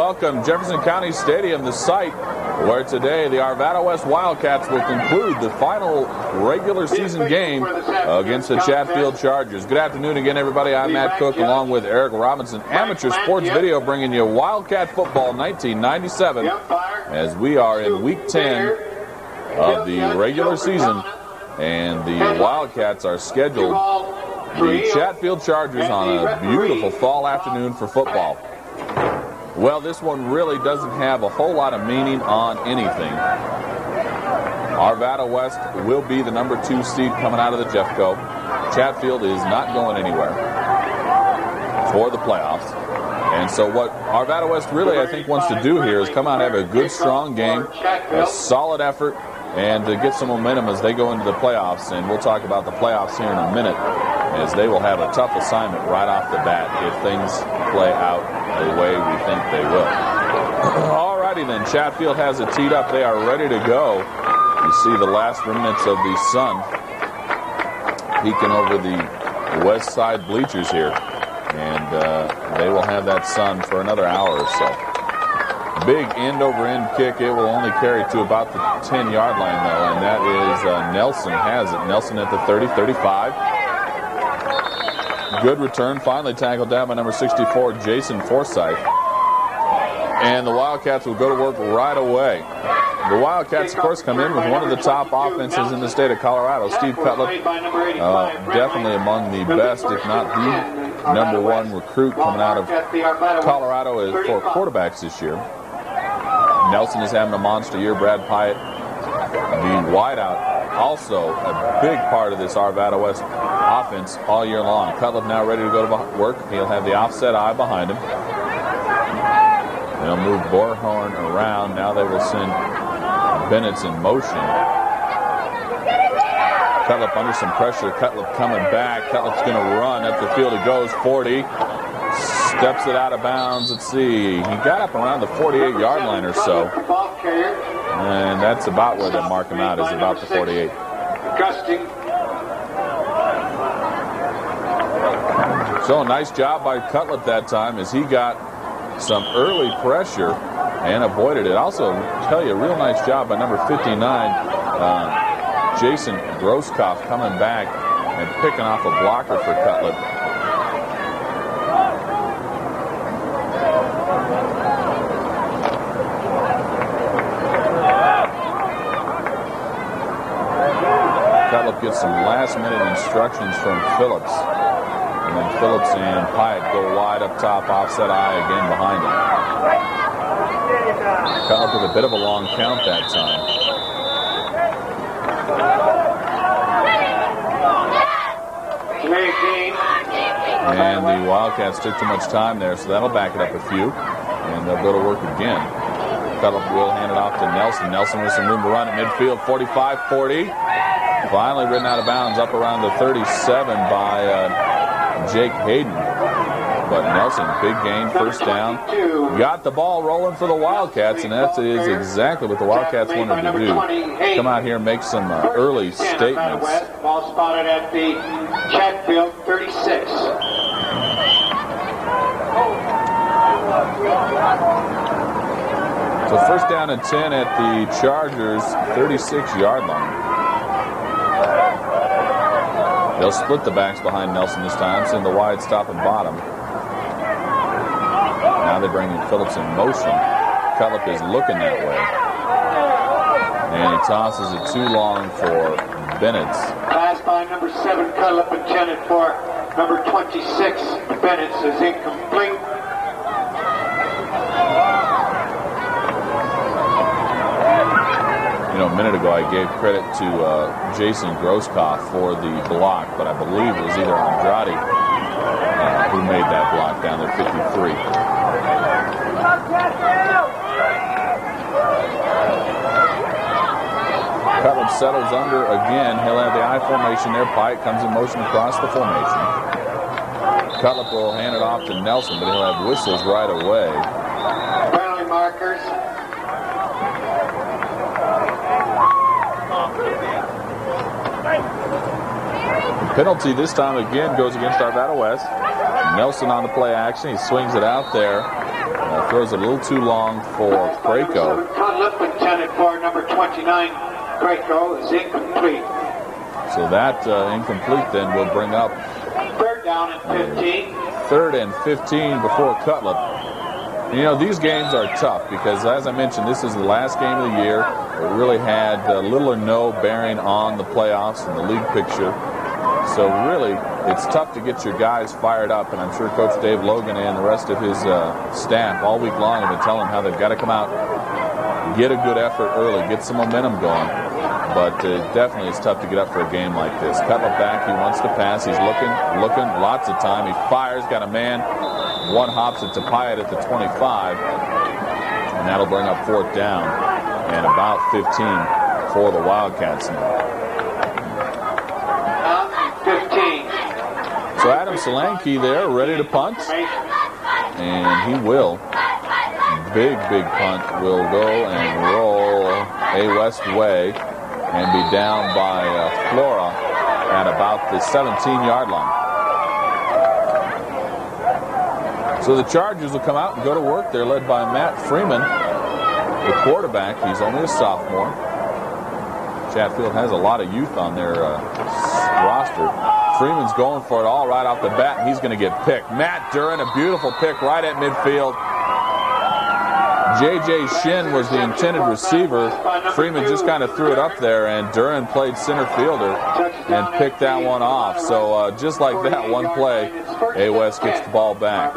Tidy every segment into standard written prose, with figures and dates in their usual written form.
welcome Jefferson County Stadium, the site where today the Arvada West Wildcats will conclude the final regular season game against the Chatfield Chargers. Good afternoon again, everybody. I'm Matt Cook along with Eric Robinson. Amateur Sports Video bringing you Wildcat Football 1997 as we are in Week 10 of the regular season, and the Wildcats are scheduled the Chatfield Chargers on a beautiful fall afternoon for football. Well, this one really doesn't have a whole lot of meaning on anything. Arvada West will be the number 2 seed coming out of the Jeffco. Chatfield is not going anywhere for the playoffs. And so what Arvada West really, I think, wants to do here is come out and have a good, strong game, a solid effort, and to get some momentum as they go into the playoffs. And we'll talk about the playoffs here in a minute, as they will have a tough assignment right off the bat if things play out the way we think they will. Alrighty then, Chatfield has it teed up. They are ready to go. You see the last remnants of the sun peeking over the west side bleachers here. And they will have that sun for another hour or so. Big end-over-end kick. It will only carry to about the 10-yard line, though, and that is Nelson has it. Nelson at the 30, 35. Good return, finally tackled down by number 64, Jason Forsythe. And the Wildcats will go to work right away. The Wildcats, of course, come in with one of the top offenses in the state of Colorado. Steve Cutlip, definitely among the best, if not the number 1 recruit coming out of Colorado for quarterbacks this year. Nelson is having a monster year. Brad Pyatt, the wideout, also a big part of this Arvada West offense all year long. Cutlip now ready to go to work. He'll have the offset eye behind him. They'll move Borhorn around. Now they will send Bennett's in motion. Cutlip under some pressure. Cutlip coming back. Cutlip's going to run up the field. He goes 40. Steps it out of bounds. Let's see. He got up around the 48-yard line or so. And that's about where they mark him out, is about the 48. So a nice job by Cutlip that time as he got some early pressure and avoided it. Also, tell you, a real nice job by number 59, Jason Groskopf, coming back and picking off a blocker for Cutlip. Cutlip gets some last-minute instructions from Phillips. And then Phillips and Pyatt go wide up top, offset eye again behind him. Cutlip with a bit of a long count that time. And the Wildcats took too much time there, so that'll back it up a few. And they'll go to work again. Cutlip will hand it off to Nelson. Nelson with some room to run at midfield, 45-40. Finally ridden out of bounds up around the 37 by Jake Hayden. But Nelson, big gain, first down. Got the ball rolling for the Wildcats, and that is exactly what the Wildcats wanted to do. Come out here and make some early statements. Ball spotted at the Chatfield 36. So first down and 10 at the Chargers 36-yard line. They'll split the backs behind Nelson this time, send the wide stop and bottom. Now they bring in Phillips in motion. Cutlip is looking that way. And he tosses it too long for Bennett. Pass by number 7, Cutlip, intended for number 26, Bennett, is incomplete. You know, a minute ago I gave credit to Jason Groskopf for the block, but I believe it was either Andrade who made that block down there, 53. Cutlip settles under again. He'll have the I formation there. Pyatt comes in motion across the formation. Cutlip will hand it off to Nelson, but he'll have whistles right away. Penalty markers. Penalty this time again goes against Arvada West. Nelson on the play action. He swings it out there. Throws it a little too long for Craco. Cunliffe intended for number 29. Craco is incomplete. So that incomplete then will bring up Third down and 15. Third and 15 before Cutlass. You know, these games are tough because, as I mentioned, this is the last game of the year. It really had little or no bearing on the playoffs and the league picture. So really, it's tough to get your guys fired up, and I'm sure Coach Dave Logan and the rest of his staff all week long have been telling them how they've got to come out, get a good effort early, get some momentum going. But definitely it's tough to get up for a game like this. Cutler back, he wants to pass, he's looking, lots of time, he fires, got a man, one hops it to Pyatt at the 25, and that'll bring up fourth down, and about 15 for the Wildcats now. 15. So Adam Solanke there, ready to punt, and he will. Big punt will go and roll a West way and be down by Flora at about the 17-yard line. So the Chargers will come out and go to work. They're led by Matt Freeman, the quarterback. He's only a sophomore. Chatfield has a lot of youth on their roster. Freeman's going for it all right off the bat, and he's going to get picked. Matt Duran, a beautiful pick right at midfield. J.J. Shin was the intended receiver. Freeman just kind of threw it up there, and Duran played center fielder and picked that one off. So just like that, one play, A-West gets the ball back.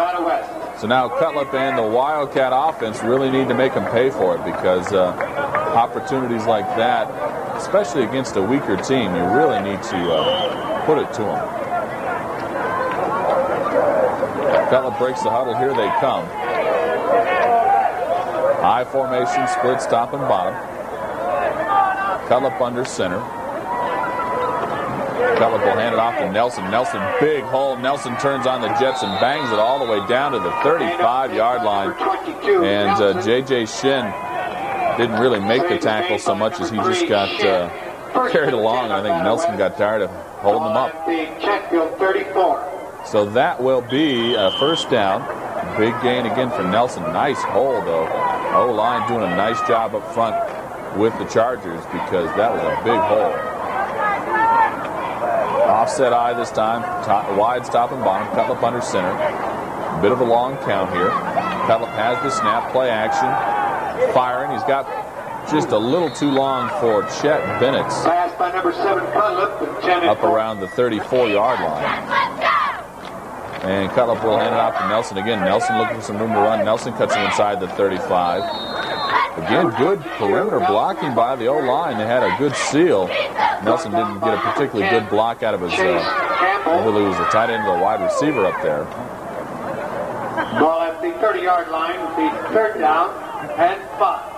So now Cutlip and the Wildcat offense really need to make them pay for it because opportunities like that, especially against a weaker team, you really need to put it to them. Cutlip breaks the huddle. Here they come. High formation, splits top and bottom. Cutlip under center. Cutlip will hand it off to Nelson. Nelson, big hole. Nelson turns on the Jets and bangs it all the way down to the 35-yard line. And J.J. Shin didn't really make the tackle so much as he just got carried along. I think Nelson got tired of holding him up. Chatfield 34. So that will be a first down. Big gain again for Nelson. Nice hole, though. O-line doing a nice job up front with the Chargers because that was a big hole. Offset eye this time. Wide top and bottom. Cutlip under center. Bit of a long count here. Cutlip has the snap. Play action. Firing. He's got just a little too long for Chet Bennett's. Pass by number 7, Cutlip. Up around the 34-yard line. And Cutlip will hand it off to Nelson again. Nelson looking for some room to run. Nelson cuts him inside the 35. Again, good perimeter blocking by the O-line. They had a good seal. Nelson didn't get a particularly good block out of his, I believe it was the tight end or the wide receiver up there. Ball at the 30-yard line will be third down and 5.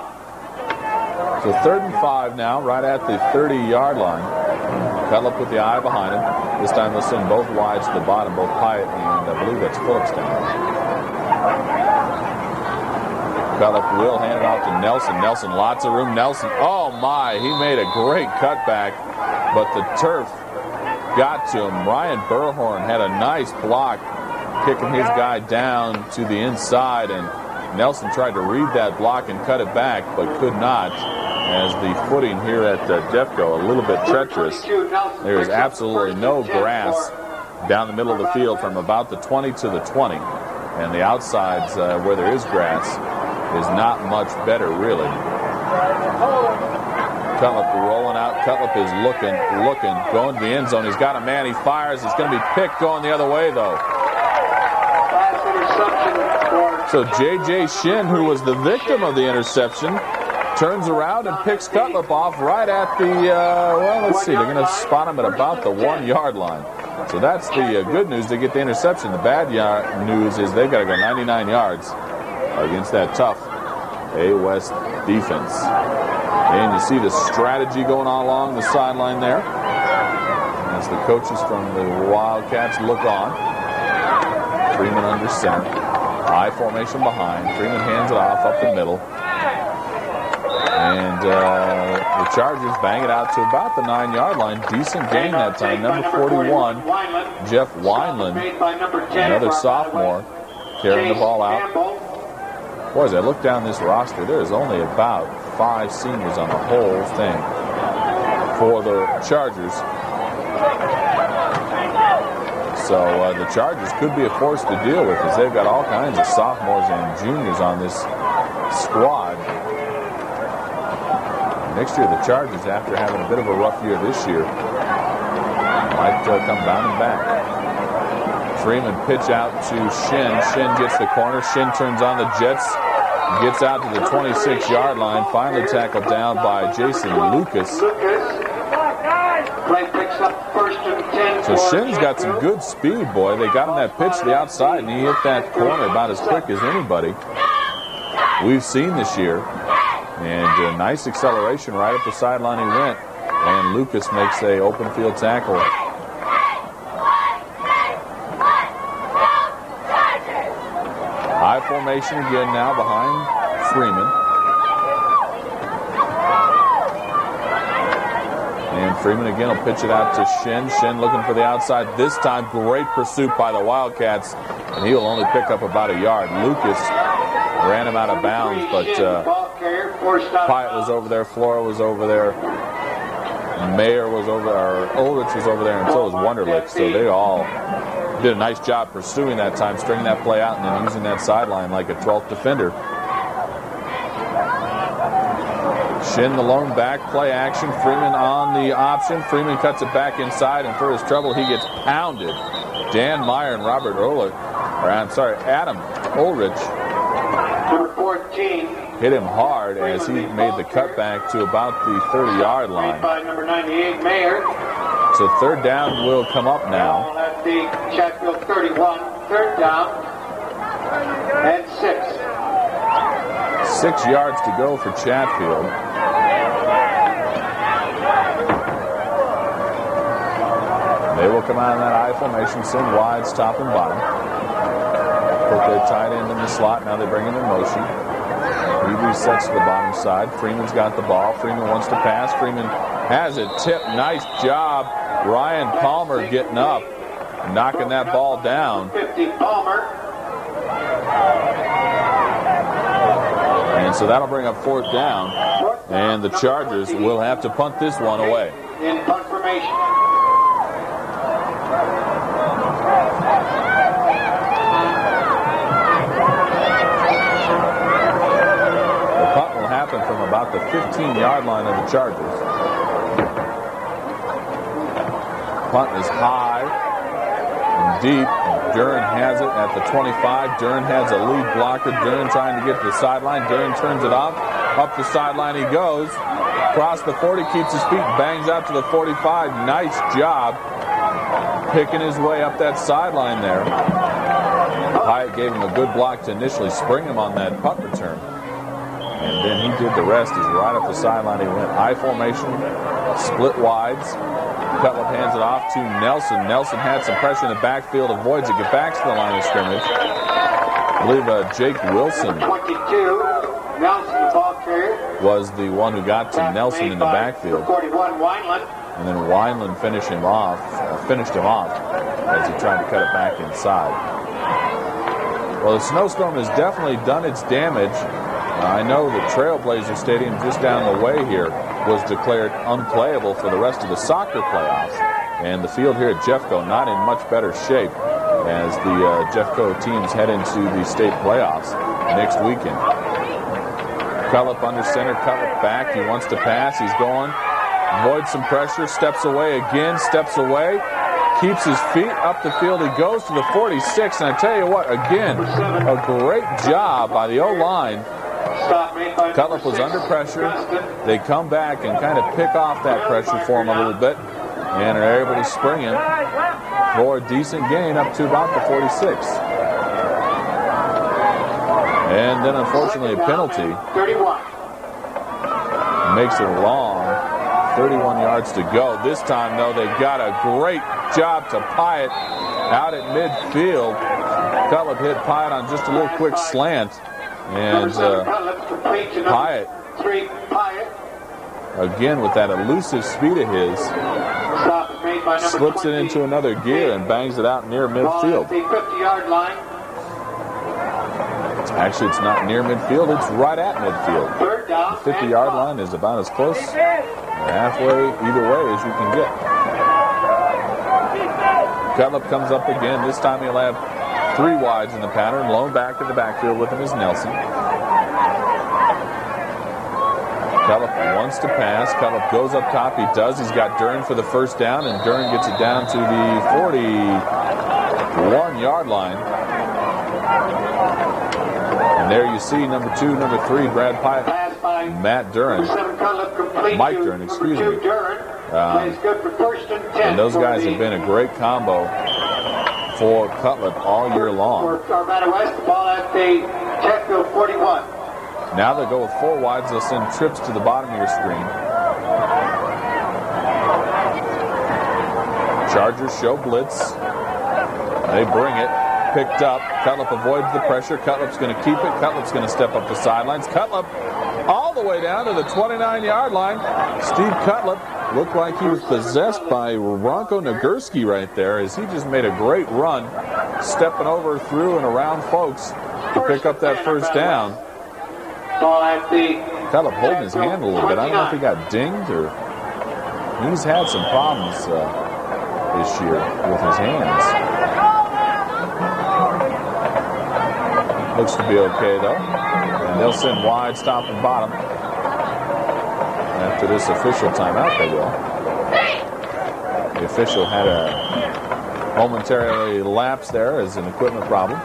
So 3rd and 5 now, right at the 30-yard line. Cutlip with the eye behind him. This time they'll send both wides to the bottom, both Pyatt and I believe that's Phillips down. Cutlip will hand it off to Nelson. Nelson, lots of room. Nelson, oh my, he made a great cutback, but the turf got to him. Ryan Burhorn had a nice block, kicking his guy down to the inside, and Nelson tried to read that block and cut it back, but could not, as the footing here at Defco a little bit treacherous. There is absolutely no grass down the middle of the field from about the 20 to the 20, and the outsides where there is grass is not much better, really. Cutlip rolling out. Cutlip is looking, going to the end zone. He's got a man. He fires. It's going to be picked going the other way, though. So J.J. Shin, who was the victim of the interception, turns around and picks Cutlip off right at the, let's see, they're going to spot him at about the 1-yard line. So that's the good news. They get the interception. The bad news is they've got to go 99 yards against that tough A-West defense. And you see the strategy going on along the sideline there as the coaches from the Wildcats look on. Freeman under center. High formation behind. Freeman hands it off up the middle. And the Chargers bang it out to about the 9-yard line. Decent gain that time. Number 41, Jeff Wineland, another sophomore, carrying the ball out. Boy, as I look down this roster, there's only about 5 seniors on the whole thing for the Chargers. So the Chargers could be a force to deal with, as they've got all kinds of sophomores and juniors on this squad. Next year, the Chargers, after having a bit of a rough year this year, might come bounding back. Freeman pitch out to Shin. Shin gets the corner. Shin turns on the Jets. Gets out to the 26-yard line. Finally tackled down by Jason Lucas. So Shin's got some good speed, boy. They got him that pitch to the outside, and he hit that corner about as quick as anybody we've seen this year. And a nice acceleration right up the sideline he went. And Lucas makes a open field tackle. High formation again now behind Freeman. And Freeman again will pitch it out to Shin. Shin looking for the outside. This time, great pursuit by the Wildcats. And he'll only pick up about a yard. Lucas ran him out of bounds, but Pyatt was over there. Flora was over there. Mayer was over there. Ulrich was over there, and so was Wunderlich. So they all did a nice job pursuing that time, stringing that play out, and then using that sideline like a 12th defender. Shin the lone back, play action. Freeman on the option. Freeman cuts it back inside, and for his trouble, he gets pounded. Dan Meyer and Adam Ulrich Number 14. hit him hard as he made the cutback to about the 30-yard line. By number 98, Mayer. So third down will come up now. Ball at the Chatfield 31. Third down. And 6. 6 yards to go for Chatfield. They will come out in that I formation, send wides top and bottom. Put their tight end in the slot. Now they bring him in motion. He resets to the bottom side. Freeman's got the ball. Freeman wants to pass. Freeman has it tipped. Nice job. Ryan Palmer getting up, knocking that ball down. 50 Palmer. And so that'll bring up fourth down. And the Chargers will have to punt this one away. In punt formation. From about the 15-yard line of the Chargers. Punt is high and deep. Dern has it at the 25. Dern has a lead blocker. Dern trying to get to the sideline. Dern turns it off. Up the sideline he goes. Across the 40, keeps his feet, bangs out to the 45. Nice job picking his way up that sideline there. Pyatt gave him a good block to initially spring him on that punt return. And then he did the rest. He's right up the sideline. He went I formation, split wides. Cutlip hands it off to Nelson. Nelson had some pressure in the backfield, avoids it, get back to the line of scrimmage. I believe Jake Wilson 22, Nelson, the ball carrier, was the one who got to Nelson in the backfield. 41, Wineland. And then Wineland finished him off as he tried to cut it back inside. Well, the snowstorm has definitely done its damage. I know the Trailblazer Stadium just down the way here was declared unplayable for the rest of the soccer playoffs. And the field here at Jeffco not in much better shape as the Jeffco teams head into the state playoffs next weekend. Cullip under center, Cullip back. He wants to pass. He's going. Avoids some pressure. Steps away again. Steps away. Keeps his feet up the field. He goes to the 46. And I tell you what, again, a great job by the O-line. Cutlip was under pressure. They come back and kind of pick off that pressure for him a little bit and are able to spring him for a decent gain up to about the 46. And then, unfortunately, a penalty makes it long. 31 yards to go. This time, though, they got a great job to Pyatt out at midfield. Cutlip hit Pyatt on just a little quick slant. And Pyatt, again with that elusive speed of his, slips it into another gear and bangs it out near midfield. Actually, it's not near midfield. It's right at midfield. Third down. The 50-yard line is about as close halfway either way as you can get. Cutlip comes up again. This time he'll have 3 wides in the pattern. Lone back to the backfield with him is Nelson. Cutlip wants to pass. Cutlip goes up top. He does. He's got Dern for the first down, and Dern gets it down to the 41-yard line. And there you see number 2, number 3, Brad Pike, Matt Duran, Mike Duran, excuse me. And those guys have been a great combo for Cutlip all year long. Now they go with 4 wides. They'll send trips to the bottom of your screen. Chargers show blitz. They bring it. Picked up. Cutlip avoids the pressure. Cutlip's going to keep it. Cutlip's going to step up the sidelines. Cutlip all the way down to the 29-yard line. Steve Cutlip looked like he was possessed by Ronko Nagurski right there as he just made a great run, stepping over, through, and around folks to pick up that first down. Cutlip holding his hand a little bit. I don't know if he got dinged or he's had some problems this year with his hands. Looks to be okay, though. And they'll send wide, stop and bottom. After this official timeout, they will. The official had a momentarily lapse there as an equipment problem.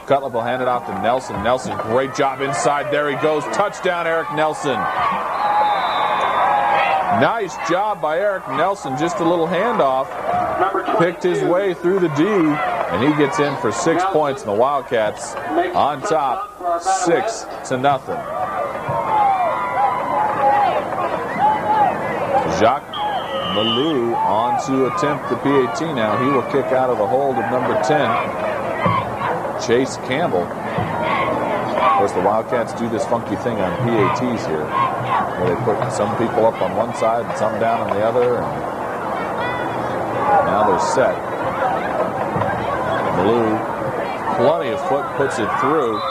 Cutlip will hand it off to Nelson. Nelson, great job inside. There he goes. Touchdown, Eric Nelson. Nice job by Eric Nelson. Just a little handoff. Picked his way through the D. And he gets in for 6 points, and the Wildcats on top, 6-0. Jacques Malou on to attempt the PAT now. He will kick out of the hold of number 10, Chase Campbell. Of course, the Wildcats do this funky thing on PATs here, where they put some people up on one side and some down on the other, and now they're set. Blue, plenty of foot, puts it through.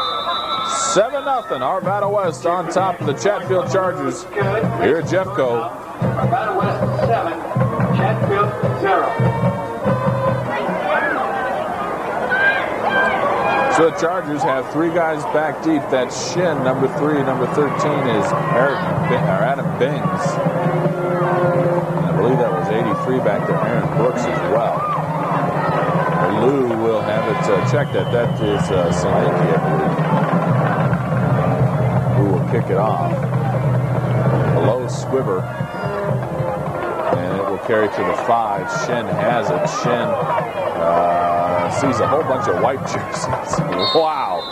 7-0, Arvada West on top of the Chatfield Chargers here at Jeffco. Arvada West 7, Chatfield 0. So the Chargers have 3 guys back deep. That's Shin, number 3. Number 13 is Adam Bings. I believe that was 83 back there. Aaron Brooks as well. Lou will have it checked at. That is Solanke, I believe, who will kick it off. A low squibber. And it will carry to the 5. Shin has it. Shin sees a whole bunch of white jerseys. Wow.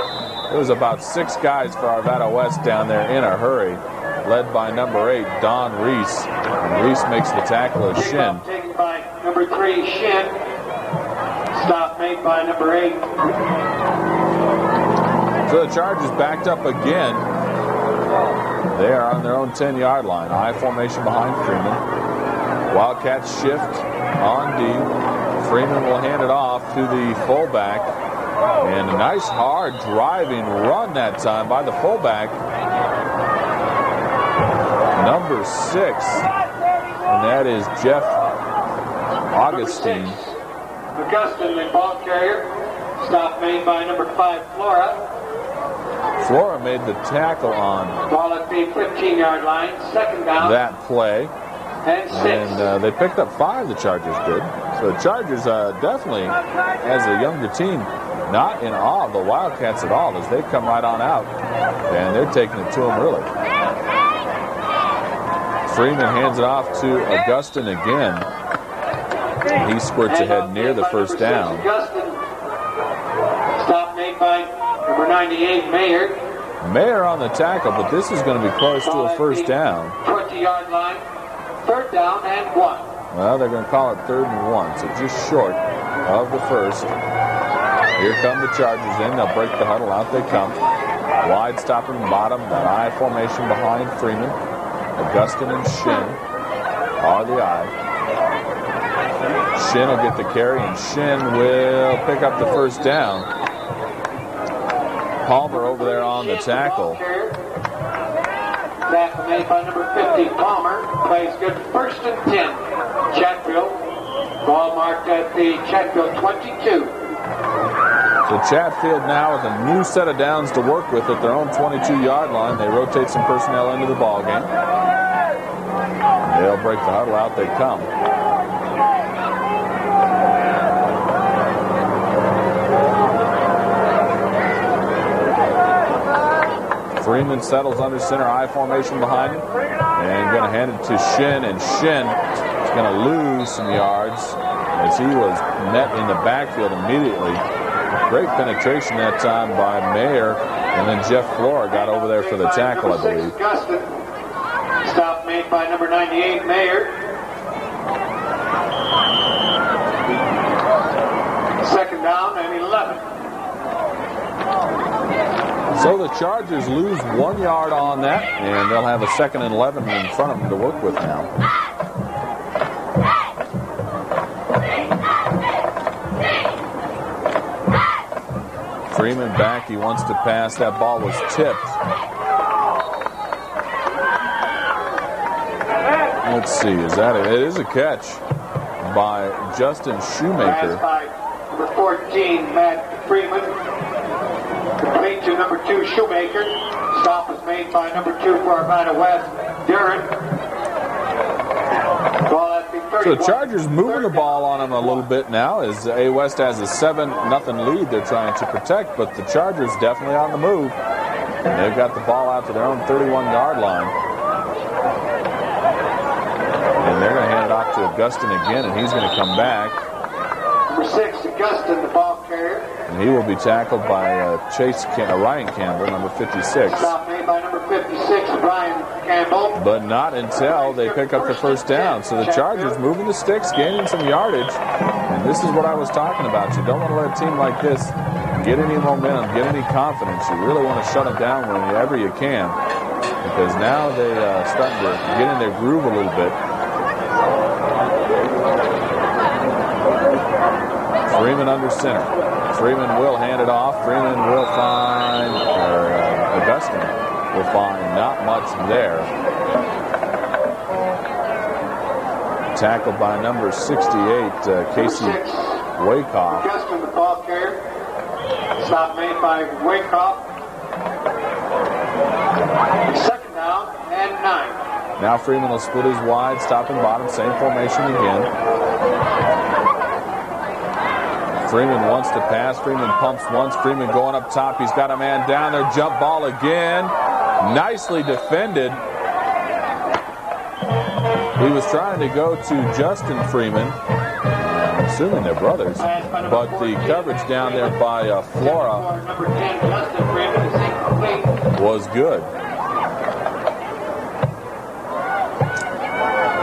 There was about 6 guys for Arvada West down there in a hurry, led by number 8, Don Reese. And Reese makes the tackle of Shin. Taken by number 3, Shin. Stop made by number 8. So the Chargers backed up again. They are on their own 10-yard line. I formation behind Freeman. Wildcats shift on D. Freeman will hand it off to the fullback. And a nice hard driving run that time by the fullback. Number 6. And that is Jeff Augustine. Augustine, the ball carrier. Stop made by number 5, Flora. Flora made the tackle on Ball at the 15-yard line. Second down. That play. And 6. And they picked up 5, the Chargers did. So the Chargers definitely, as a younger team, not in awe of the Wildcats at all as they come right on out. And they're taking it to them really. Freeman hands it off to Augustine again. He squirts ahead near the first down. Stop made by number 98, Mayer. Mayer on the tackle, but this is going to be close to a first down. 20-yard line. Third down and 1. Well, they're going to call it 3rd and 1, so just short of the first. Here come the Chargers in. They'll break the huddle. Out they come. Wide stopping bottom. That I formation behind Freeman. Augustine and Shin are the I. Shin will get the carry, and Shin will pick up the first down. Palmer over there on the tackle. Tackle made by number 50, Palmer. Plays good, 1st and 10. Chatfield. Ball marked at the Chatfield 22. So Chatfield now with a new set of downs to work with at their own 22-yard line. They rotate some personnel into the ball game. They'll break the huddle, out they come. Freeman settles under center, I formation behind him, and going to hand it to Shin, and Shin is going to lose some yards as he was met in the backfield immediately. Great penetration that time by Mayer, and then Jeff Flora got over there for the tackle, I believe. Stop made by number 98, Mayer. Second down and 11. So the Chargers lose 1 yard on that, and they'll have a 2nd and 11 in front of them to work with now. Freeman back. He wants to pass. That ball was tipped. Let's see. Is that it? It is a catch by Justin Shoemaker. By number 14, Matt Freeman. Complete to number 2, Shoemaker. Stop is made by number 2 for Arvada West, Darren. Ball at the 31. So the Chargers moving the ball on them a little bit now as A West has a 7-0 lead they're trying to protect, but the Chargers definitely on the move. And they've got the ball out to their own 31-yard line. And they're going to hand it off to Augustin again, and he's going to come back. Number 6, Augustin, the ball carrier. And he will be tackled by Ryan Campbell, number 56. Stop made by number 56, Ryan Campbell. But not until they pick up the first down. So the Chargers moving the sticks, gaining some yardage. And this is what I was talking about. You don't want to let a team like this get any momentum, get any confidence. You really want to shut them down whenever you can. Because now they're starting to get in their groove a little bit. Freeman under center. Freeman will hand it off. Freeman will find, Augustin will find not much there. Tackled by number 68, Casey Wyckoff. Augustin, the ball carrier. Stop made by Wyckoff. Second down and 9. Now Freeman will split his wide, top and bottom, same formation again. Freeman wants to pass. Freeman pumps once. Freeman going up top. He's got a man down there. Jump ball again. Nicely defended. He was trying to go to Justin Freeman. I'm assuming they're brothers. But the coverage down there by Flora was good.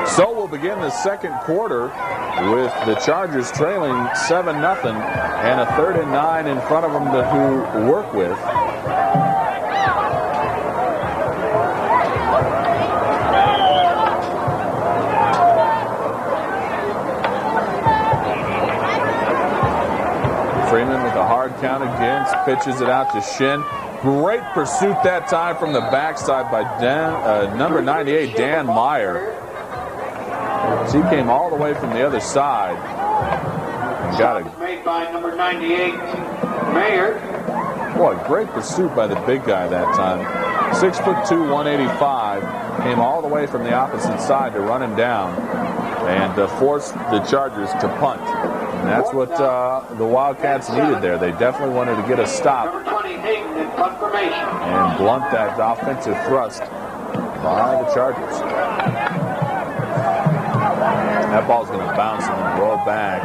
So we'll begin the second quarter with the Chargers trailing 7-0 and a 3rd and 9 in front of them to work with. Freeman with a hard count against, pitches it out to Shin. Great pursuit that time from the backside by number 98, Dan Meyer. He came all the way from the other side. And got it. Made by number 98, Mayer. Boy, great pursuit by the big guy that time. 6'2", 185. Came all the way from the opposite side to run him down and force the Chargers to punt. And that's what the Wildcats needed there. They definitely wanted to get a stop Number 28 in punt formation. and blunt that offensive thrust by the Chargers. That ball's going to bounce and then roll back.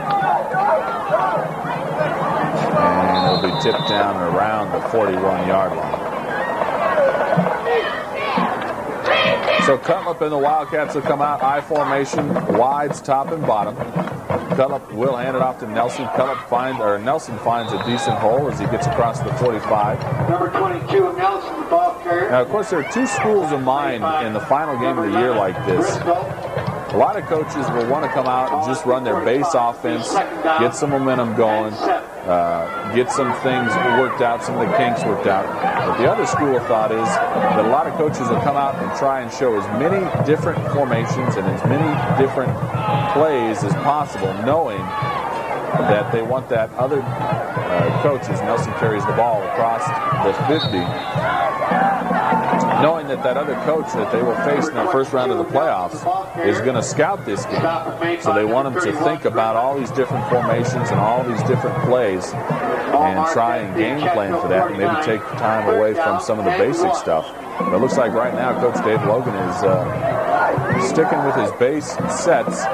And it'll be tipped down and around the 41-yard line. So Cutlip and the Wildcats will come out I formation, wides top and bottom. Cutlip will hand it off to Nelson. Nelson finds a decent hole as he gets across the 45. Number 22, Nelson, the ball carrier. Now, of course, there are two schools of mind in the final game of the year like this. A lot of coaches will want to come out and just run their base offense, get some momentum going, get some things worked out, some of the kinks worked out. But the other school of thought is that a lot of coaches will come out and try and show as many different formations and as many different plays as possible, knowing that they want that other coach, as Nelson carries the ball across the 50, knowing that that other coach that they will face in that first round of the playoffs is going to scout this game. So they want them to think about all these different formations and all these different plays and try and game plan for that and maybe take time away from some of the basic stuff. But it looks like right now Coach Dave Logan is sticking with his base sets.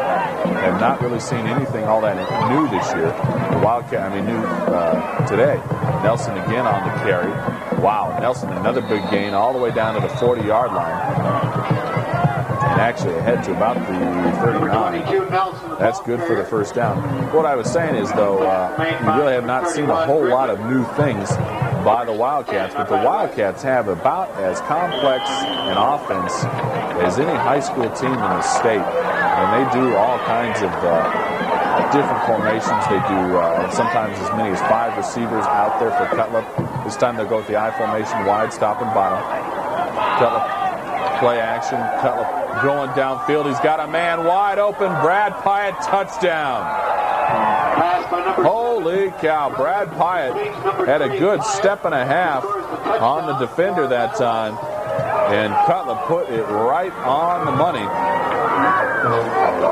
Have not really seen anything all that new this year. New today. Nelson again on the carry. Wow, Nelson another big gain all the way down to the 40-yard line. And actually ahead to about the 39. That's good for the first down. What I was saying is, though, you really have not seen a whole lot of new things by the Wildcats, but the Wildcats have about as complex an offense as any high school team in the state. And they do all kinds of different formations. They do sometimes as many as 5 receivers out there for Cutlip. This time they'll go with the I formation, wide, stop, and bottom. Cutlip, play action. Cutlip going downfield. He's got a man wide open. Brad Pyatt, touchdown. Holy cow. Brad Pyatt had a good step and a half on the defender that time. And Cutlip put it right on the money.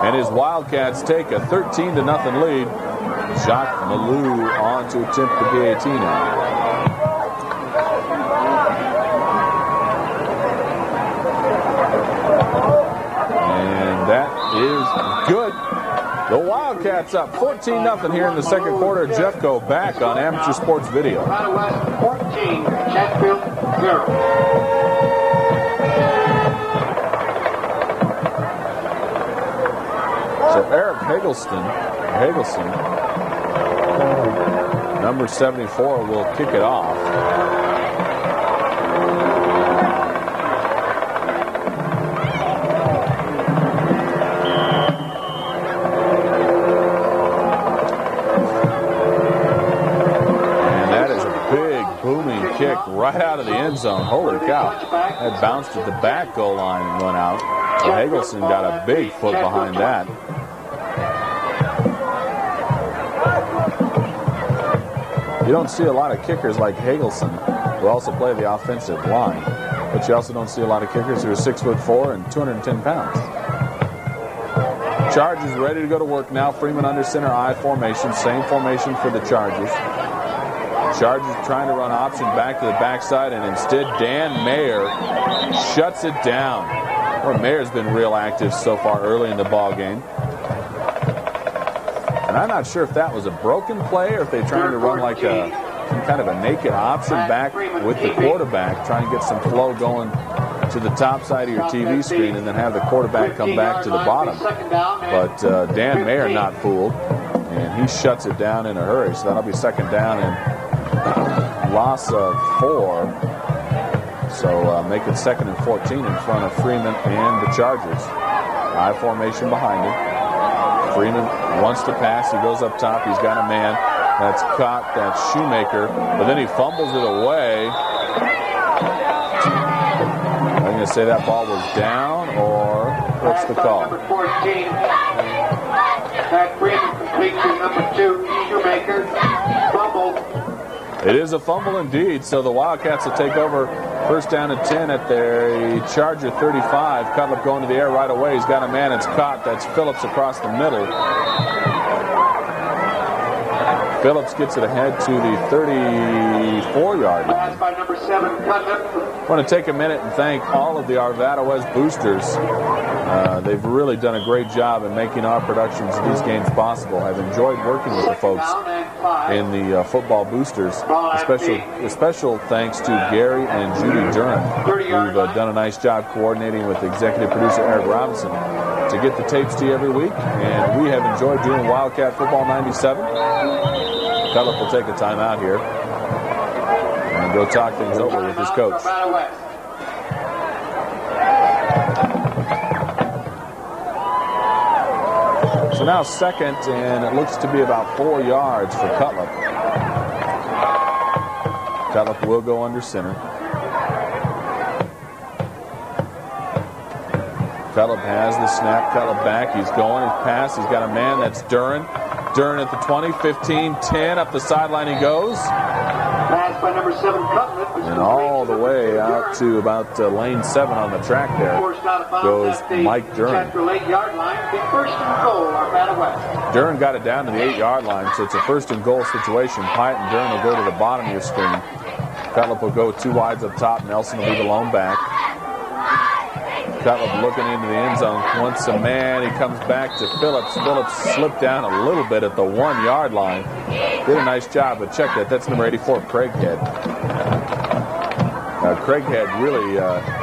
And his Wildcats take a 13-0 lead. Jacques Malou on to attempt the guillotine. That is good. The Wildcats up 14-0 here in the second quarter. Jeffco back on Amateur Sports Video. 14, Chatfield 0. So Eric Hagelson, number 74, will kick it off. Kick right out of the end zone. Holy cow. That bounced at the back goal line and went out. So Hagelson got a big foot behind that. You don't see a lot of kickers like Hagelson, who also play the offensive line. But you also don't see a lot of kickers who are 6'4" and 210 pounds. Chargers ready to go to work now. Freeman under center I formation. Same formation for the Chargers. Chargers trying to run option back to the backside, and instead Dan Mayer shuts it down. Well, Mayer's been real active so far early in the ball game. And I'm not sure if that was a broken play or if they're trying to run like some kind of a naked option back with the quarterback, trying to get some flow going to the top side of your TV screen and then have the quarterback come back to the bottom. But Dan Mayer not fooled, and he shuts it down in a hurry. So that'll be second down and loss of 4. So make it 2nd and 14 in front of Freeman and the Chargers. I formation behind him. Freeman wants to pass. He goes up top. He's got a man. That's caught. That's Shoemaker. But then he fumbles it away. I'm going to say that ball was down, or what's the call? Number 14. Back Freeman complete to number 2, Shoemaker. Fumble. It is a fumble indeed, so the Wildcats will take over first down and 10 at their Charger 35. Cutlip going to the air right away. He's got a man. It's caught. That's Phillips across the middle. Phillips gets it ahead to the 34-yard line. Pass by number 7, Cutlip. I want to take a minute and thank all of the Arvada West boosters. They've really done a great job in making our productions of these games possible. I've enjoyed working with the folks in the football boosters. A special thanks to Gary and Judy Durham, who've done a nice job coordinating with executive producer Eric Robinson to get the tapes to you every week. And we have enjoyed doing Wildcat Football 97. Cutlip will take a timeout here and go talk things over with his coach. So now second, and it looks to be about 4 yards for Cutlip. Cutlip will go under center. Cutlip has the snap. Cutlip back. He's going. He's passed. He's got a man. That's Duran. Duran at the 20, 15, 10. Up the sideline he goes. Pass by number 7, Cutlip. And all the way out to about lane 7 on the track there goes Mike Duran. Chatfield 8-yard line. The first and goal, Arvada West. Duran got it down to the 8-yard line, so it's a first and goal situation. Pyatt and Duran will go to the bottom of your screen. Cutlip will go 2 wides up top. Nelson will be the lone back. Cutlip looking into the end zone. Once a man, he comes back to Phillips. Phillips slipped down a little bit at the 1-yard line. Did a nice job, but check that. That's number 84, Craighead. Craighead really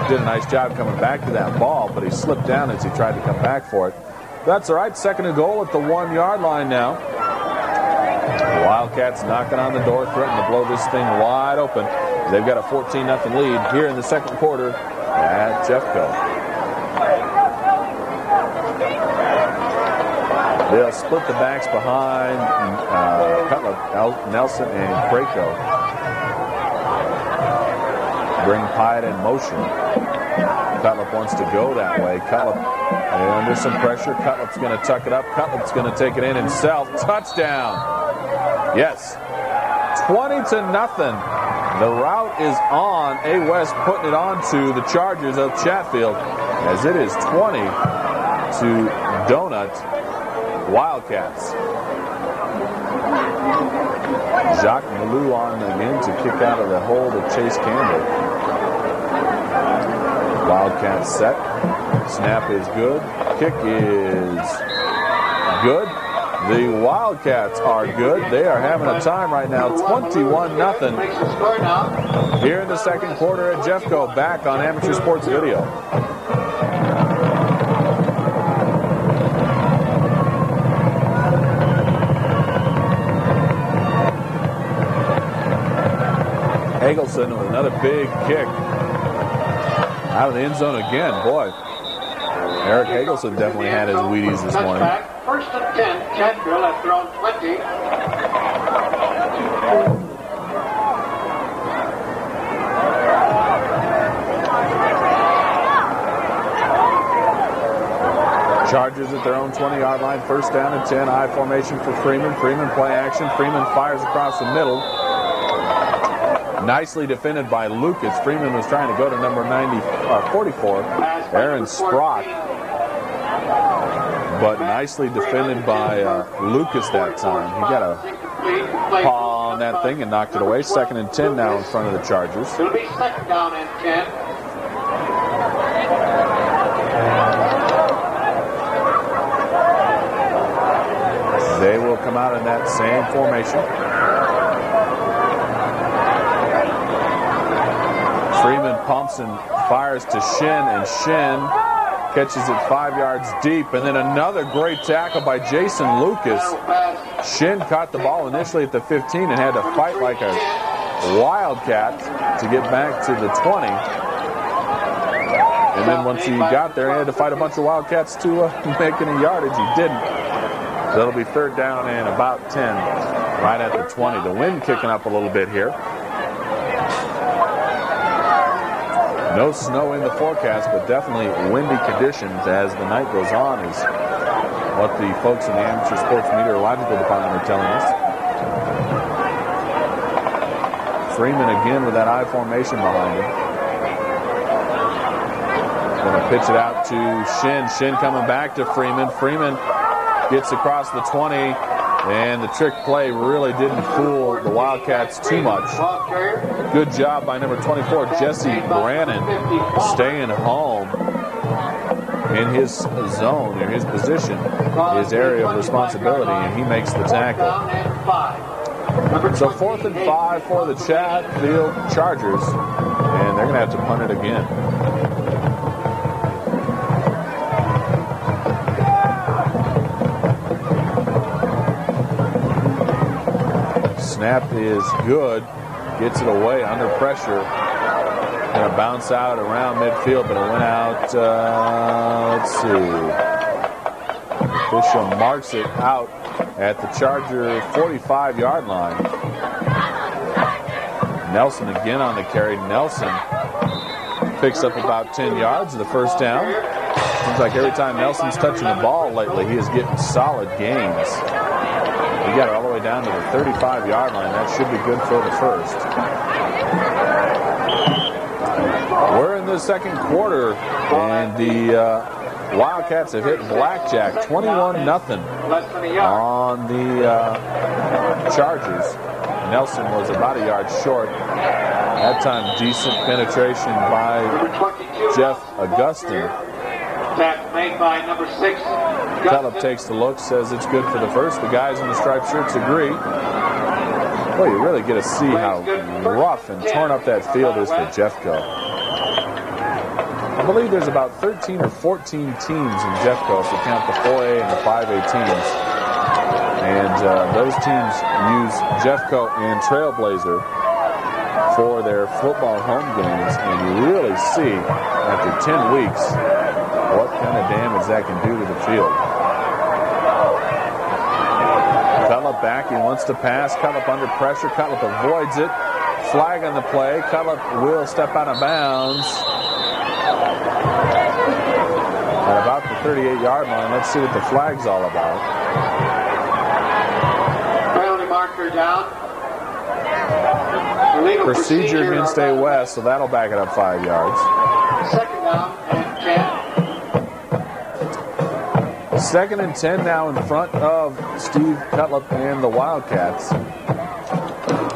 did a nice job coming back to that ball, but he slipped down as he tried to come back for it. That's all right. Second and goal at the 1-yard line now. The Wildcats knocking on the door, threatening to blow this thing wide open. They've got a 14-0 lead here in the second quarter at Jeffco. They'll split the backs behind Cutlip, Nelson, and Craco. Bring Pyatt in motion. Cutlip wants to go that way. Cutlip under some pressure. Cutlip's going to tuck it up. Cutlip's going to take it in himself. Touchdown. Yes. 20-0. The route is on. A West putting it on to the Chargers of Chatfield as it is 20 to Donut. Wildcats. Jacques Malou on again to kick out of the hold of Chase Campbell. Wildcats set. Snap is good. Kick is good. The Wildcats are good. They are having a time right now. 21-0 here in the second quarter at Jeffco. Back on Amateur Sports Video. Eggleston with another big kick out of the end zone again. Boy, Eric Eggleston definitely had his Wheaties this morning. First and 10, Chatfield at their own 20. Chargers at their own 20-yard line. First down and 10. I formation for Freeman. Freeman play action. Freeman fires across the middle. Nicely defended by Lucas. Freeman was trying to go to number 44, Aaron Sprock. But nicely defended by Lucas that time. He got a paw on that thing and knocked it away. Second and 10 now in front of the Chargers. It'll be second down and 10. They will come out in that same formation. Freeman pumps and fires to Shin, and Shin catches it 5 yards deep, and then another great tackle by Jason Lucas. Shin caught the ball initially at the 15 and had to fight like a wildcat to get back to the 20. And then once he got there, he had to fight a bunch of wildcats to make any yardage. He didn't. So it'll be third down and about 10 right at the 20. The wind kicking up a little bit here. No snow in the forecast, but definitely windy conditions as the night goes on is what the folks in the Amateur Sports Meteorological Department are telling us. Freeman again with that I formation behind him. Going to pitch it out to Shin. Shin coming back to Freeman. Freeman gets across the 20, and the trick play really didn't fool the Wildcats too much. Good job by number 24, Jesse Brannon, staying home in his zone, in his position, his area of responsibility, and he makes the tackle. So 4th and 5 for the Chatfield Chargers, and they're going to have to punt it again. Snap is good. Gets it away under pressure. Going to bounce out around midfield, but it went out, let's see, Official marks it out at the Charger 45-yard line. Nelson again on the carry. Nelson picks up about 10 yards of the first down. Seems like every time Nelson's touching the ball lately, he is getting solid gains. He got it all the way down to the 35-yard line. That should be good for the first. We're in the second quarter, and the Wildcats have hit blackjack 21-0 on the Chargers. Nelson was about a yard short. That time, decent penetration by Jeff Augustin. Made by number 6. Cullip takes the look, says it's good for the first. The guys in the striped shirts agree. Well, you really get to see how rough and torn up that field is for Jeffco. I believe there's about 13 or 14 teams in Jeffco, if you count the 4A and the 5A teams. And those teams use Jeffco and Trailblazer for their football home games. And you really see, after 10 weeks, what kind of damage that can do to the field. Cullip back. He wants to pass. Cullip under pressure. Cullip avoids it. Flag on the play. Cullip will step out of bounds. At about the 38-yard line. Let's see what the flag's all about. Penalty marker down. Procedure against A West, so that'll back it up 5 yards. Second down and 10. Second and 10 now in front of Steve Cutlip and the Wildcats.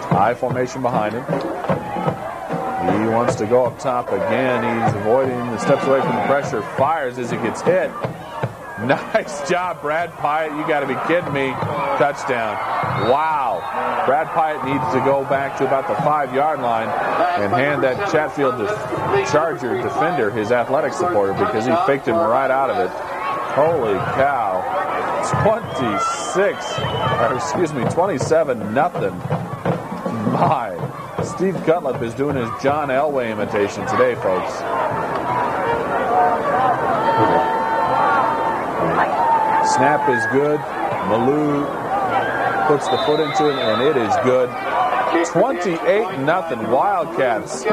High formation behind him. He wants to go up top again. He's avoiding the steps away from the pressure. Fires as he gets hit. Nice job, Brad Pyatt. You got to be kidding me. Touchdown. Wow. Brad Pyatt needs to go back to about the 5-yard line and hand that Chatfield Charger defender his athletic supporter because he faked him right out of it. Holy cow. 27-0. My. Steve Cutlip is doing his John Elway imitation today, folks. Snap is good. Malou puts the foot into it, and it is good. 28-0. Wildcats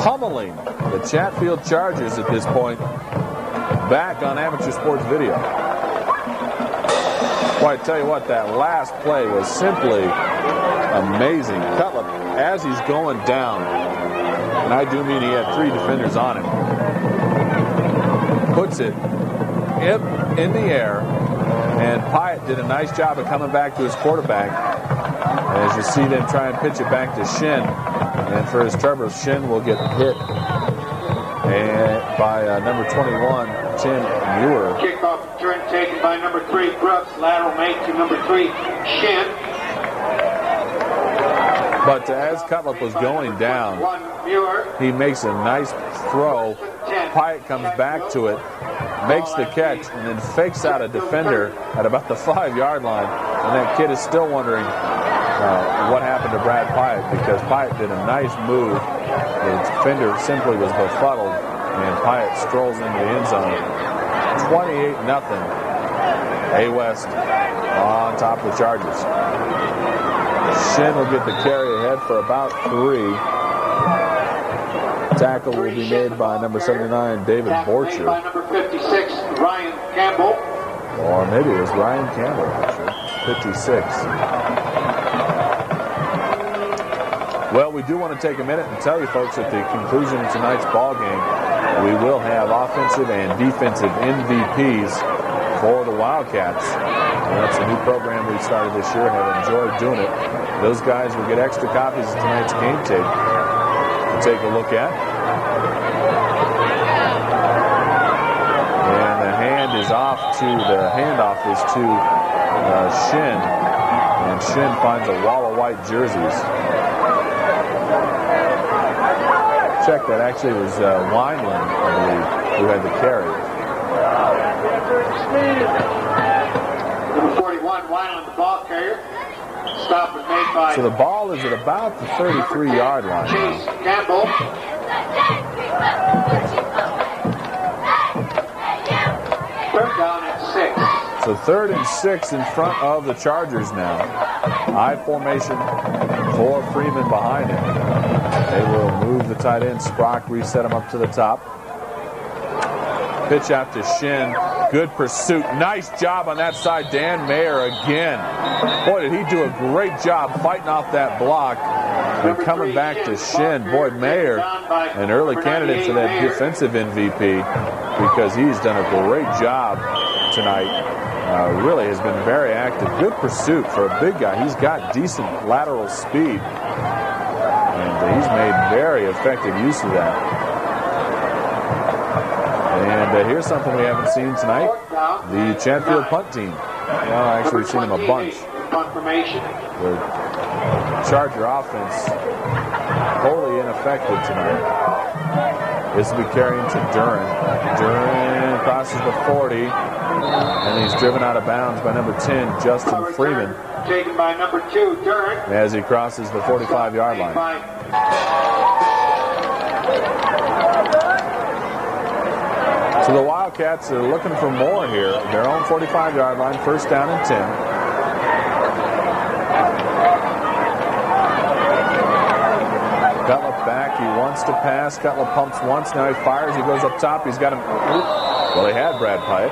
pummeling the Chatfield Chargers at this point. Back on Amateur Sports Video. Boy, I tell you what, that last play was simply amazing. Cutlip, as he's going down, and I do mean he had 3 defenders on him, puts it in the air, and Pyatt did a nice job of coming back to his quarterback. As you see them try and pitch it back to Shin, and for his troubles, Shin will get hit by number 21, Tim Muir. Kickoff return taken by number 3, Brooks. Lateral made to number 3, Shin. But as Cutlip was going down, he makes a nice throw. Pyatt comes back to it, makes the catch, and then fakes out a defender at about the 5-yard line. And that kid is still wondering what happened to Brad Pyatt, because Pyatt did a nice move. The defender simply was befuddled, and Pyatt strolls into the end zone. 28-0. A West on top of the Chargers. Shin will get the carry ahead for about 3. Tackle will be made by number 79, David Borcher. By number 56, Ryan Campbell. Or maybe it was Ryan Campbell, actually. 56. Well, we do want to take a minute and tell you folks at the conclusion of tonight's ball game, we will have offensive and defensive MVPs for the Wildcats. And that's a new program we started this year and have enjoyed doing it. Those guys will get extra copies of tonight's game tape to take a look at. And the handoff is to Shin. And Shin finds a wall of white jerseys. Check, that actually was Wineland, I believe, who had the carry. Number 41, Wineland, the ball carrier. Stop was made by... So the ball is at about the 33-yard line. Chase Campbell. Third down at 6. So 3rd and 6 in front of the Chargers now. I formation for Freeman behind him. They will move the tight end. Sprock reset him up to the top. Pitch out to Shin. Good pursuit. Nice job on that side. Dan Mayer again. Boy, did he do a great job fighting off that block and coming back to Shin. Boy, Mayer, an early candidate for that defensive MVP because he's done a great job tonight. Really has been very active. Good pursuit for a big guy. He's got decent lateral speed. And he's made very effective use of that. And here's something we haven't seen tonight. The Chatfield punt team. Well, actually, we've seen them a bunch. The Charger offense wholly ineffective tonight. This will be carrying to Duran. Duran crosses the 40, and he's driven out of bounds by number 10, Justin Freeman. Taken by number 2, Duran. As he crosses the 45-yard line. So the Wildcats are looking for more here. Their own 45-yard line, 1st down and 10. Cutlip back. He wants to pass. Cutlip pumps once. Now he fires. He goes up top. He's got him. Well, he had Brad Pyatt.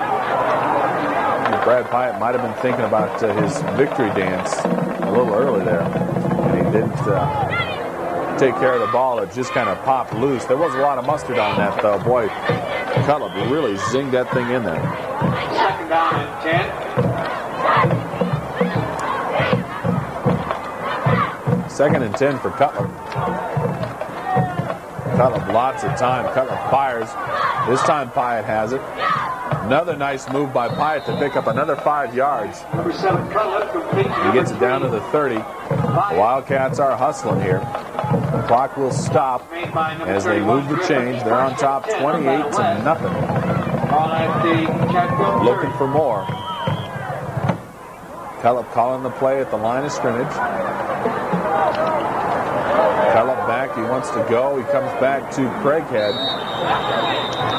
Brad Pyatt might have been thinking about his victory dance a little early there. And he didn't take care of the ball. It just kind of popped loose. There was a lot of mustard on that, though. Boy, Cutlip really zinged that thing in there. 2nd down and 10. 2nd and 10 for Cutlip. Cutlip lots of time. Cutlip fires. This time Pyatt has it. Another nice move by Pyatt to pick up another 5 yards. Number 7, Cutlip completes. He gets it down to the 30. The Wildcats are hustling here. The clock will stop as they move the change. They're on top 28-0. Looking for more. Cutlip calling the play at the line of scrimmage. Cutlip back. He wants to go. He comes back to Craighead.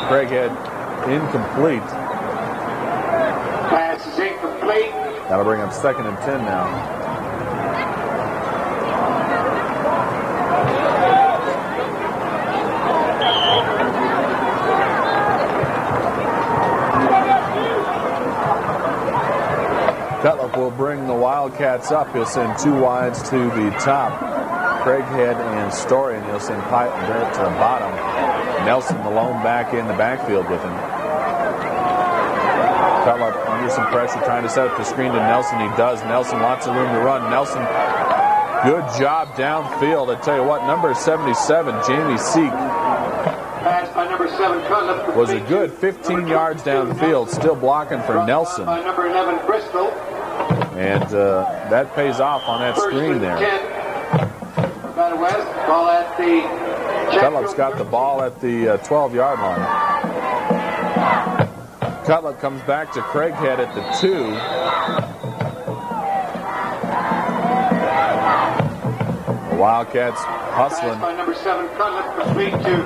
Craighead incomplete. Pass is incomplete. That'll bring up 2nd and 10 now. Cutlip will bring the Wildcats up. He'll send 2 wides to the top. Craighead and Story, and he'll send Pyatt and Barrett to the bottom. Nelson Malone back in the backfield with him. Cutlip under some pressure, trying to set up the screen to Nelson. He does. Nelson, lots of room to run. Nelson, good job downfield. I tell you what, number 77, Jamie Seek, Pass by number 7, Cutlip. was a good 15 yards downfield, still blocking for Nelson. By number 11, Bristol. And that pays off on that screen there. West, ball at the Cutlip's got the ball at the 12-yard line. Cutlip comes back to Craighead at the 2. The Wildcats hustling. Pass by number 7, Cutlip, complete to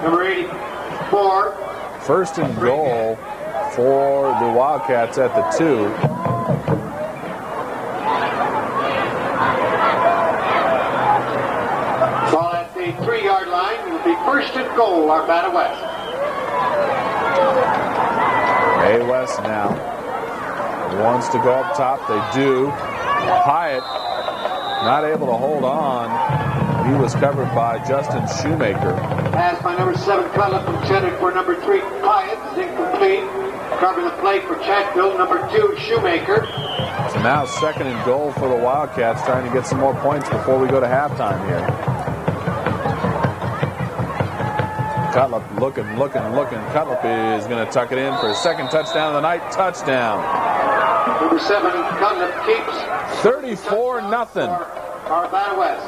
number 84. 1st and goal for the Wildcats at the 2. Ball at the 3-yard line. It will be 1st and goal, Arvada West. A West now wants to go up top. They do. Pyatt not able to hold on. He was covered by Justin Shoemaker. Pass by number 7, Cutlip, intended for number 3, Pyatt, is incomplete. Covering the play for Chatfield, number 2, Shoemaker. So now 2nd and goal for the Wildcats, trying to get some more points before we go to halftime here. Cutlip looking. Cutlip is going to tuck it in for his 2nd touchdown of the night. Touchdown. Number 7, Cutlip keeps 34-0. Arvada West.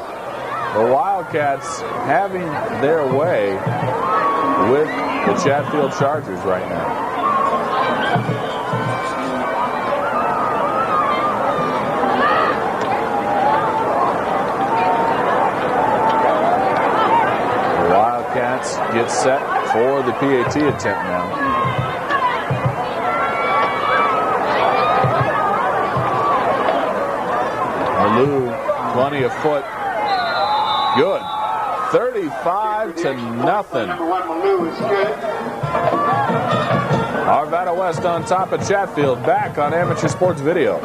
The Wildcats having their way with the Chatfield Chargers right now. The Wildcats get set for the PAT attempt now. Lou, plenty of foot. Good. 35-0. Number 1, Lou, is good. Arvada West on top of Chatfield. Back on Amateur Sports Video.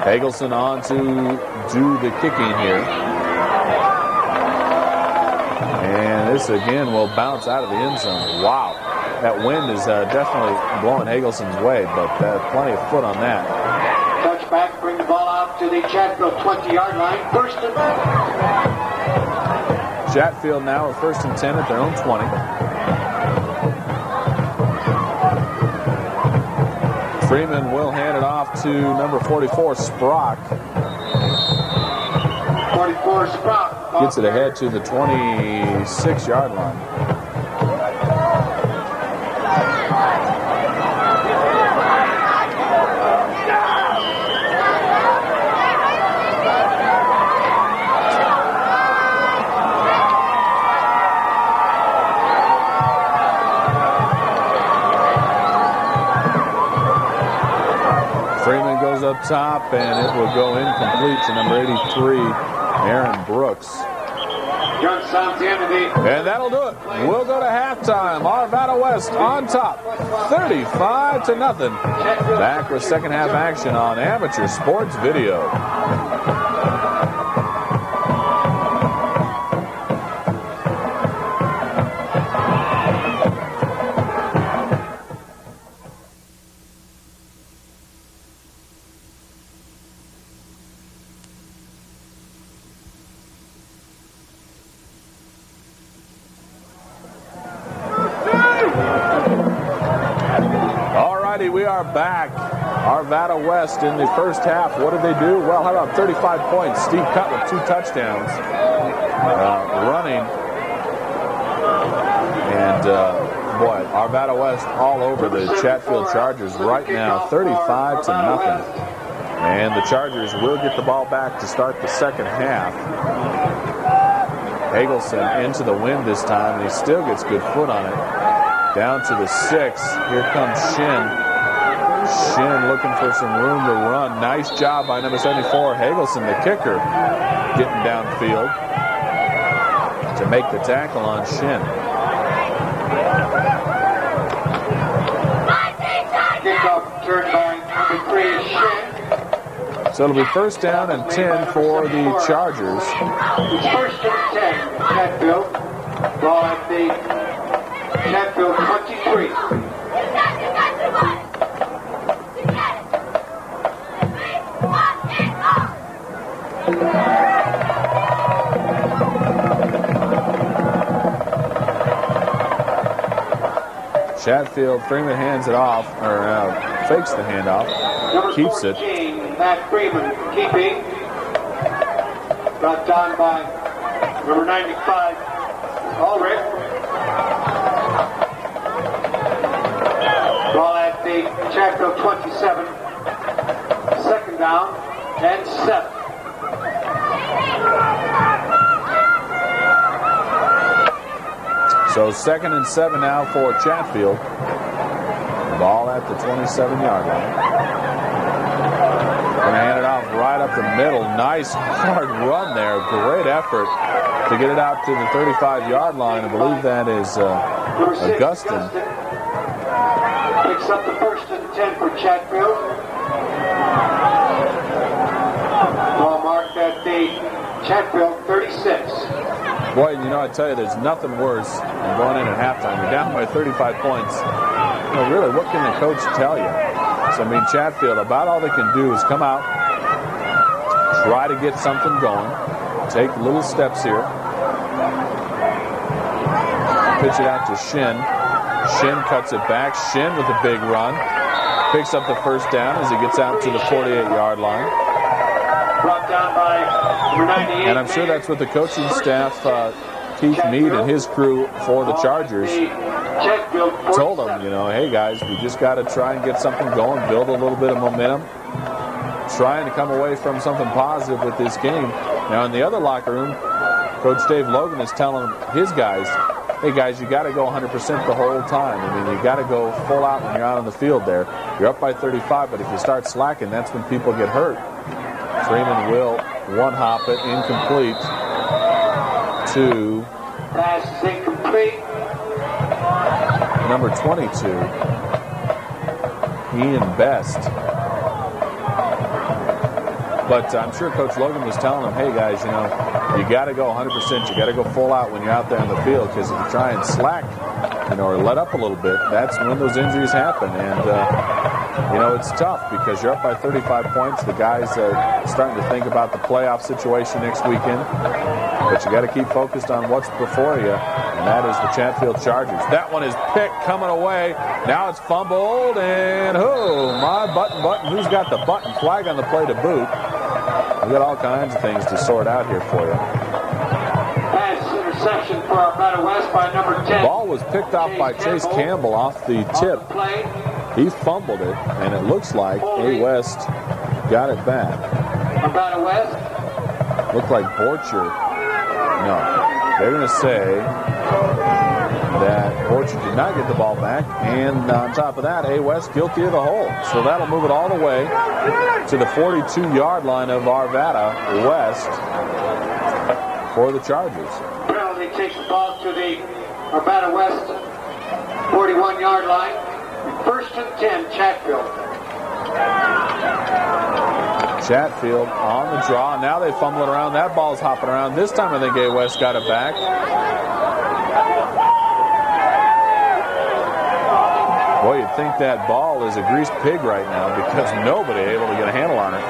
Hagelson on to do the kicking here. And this again will bounce out of the end zone. Wow. That wind is definitely blowing Hagelson's way, but plenty of foot on that. Touchback, bring the ball out to the Chatfield 20-yard line. First and 10. Chatfield now at 1st and 10 at their own 20. Freeman will hand it off to number 44, Sprock. 44, Sprock. Gets it ahead to the 26-yard line. Freeman goes up top, and it will go incomplete to number 83, Aaron Brooks. And that'll do it. We'll go to halftime. Arvada West on top, 35-0. Back with second half action on Amateur Sports Video. We are back. Arvada West in the first half. What did they do? Well, how about 35 points? Steve Cutt with 2 touchdowns running. And, boy, Arvada West all over the Chatfield Chargers right now, 35-0. And the Chargers will get the ball back to start the second half. Hagelson into the wind this time, and he still gets good foot on it. Down to the 6. Here comes Shin. Shin looking for some room to run. Nice job by number 74, Hagelson, the kicker, getting downfield to make the tackle on Shin. Kickoff turn by number 3, Shin. So it'll be first down and 10 for the Chargers. It's first and 10, Chatfield. Ball at the Chatfield 23. Chatfield, Freeman hands it off, or fakes the handoff, keeps it. Matt Freeman keeping. Brought down by number 95, Ulrich. Ball at the Chatfield 27. Second down and 7. So second and 7 now for Chatfield. Ball at the 27-yard line. Going to hand it off right up the middle. Nice hard run there. Great effort to get it out to the 35-yard line. I believe that is Augustin. Picks up the first and 10 for Chatfield. Ball marked at the Chatfield 36. Boy, you know, I tell you, there's nothing worse than going in at halftime. You're down by 35 points. You know, really, what can the coach tell you? So, I mean, Chatfield, about all they can do is come out, try to get something going, take little steps here, pitch it out to Shin. Shin cuts it back. Shin with a big run. Picks up the first down as he gets out to the 48-yard line. Brought down by number 98. And I'm sure that's what the coaching staff, Keith Mead and his crew for the Chargers, told them, you know, hey guys, we just got to try and get something going, build a little bit of momentum, trying to come away from something positive with this game. Now in the other locker room, Coach Dave Logan is telling his guys, hey guys, you got to go 100% the whole time. I mean, you got to go full out when you're out on the field there. You're up by 35, but if you start slacking, that's when people get hurt. Freeman will one-hop it, incomplete to Pass is incomplete. number 22, Ian Best. But I'm sure Coach Logan was telling them, hey guys, you got to go 100%. You got to go full out when you're out there on the field, because if you try and slack, or let up a little bit, that's when those injuries happen. And, it's tough because you're up by 35 points. The guys are starting to think about the playoff situation next weekend. But you got to keep focused on what's before you, and that is the Chatfield Chargers. That one is picked, coming away. Now it's fumbled, and button. Who's got the button? Flag on the play to boot. We got all kinds of things to sort out here for you. Pass interception for Arvada West by number 10. Ball was picked off by Chase Campbell off the tip. He fumbled it, and it looks like A. West got it back. Arvada West. Looked like Borcher. No, they're going to say that Borcher did not get the ball back, and on top of that, A. West guilty of the hold. So that'll move it all the way to the 42-yard line of Arvada West for the Chargers. Penalty takes the ball to the Arvada West 41-yard line. First and 10, Chatfield. Chatfield on the draw. Now they fumble it around. That ball's hopping around. This time I think A. West got it back. Boy, you'd think that ball is a greased pig right now because nobody able to get a handle on it.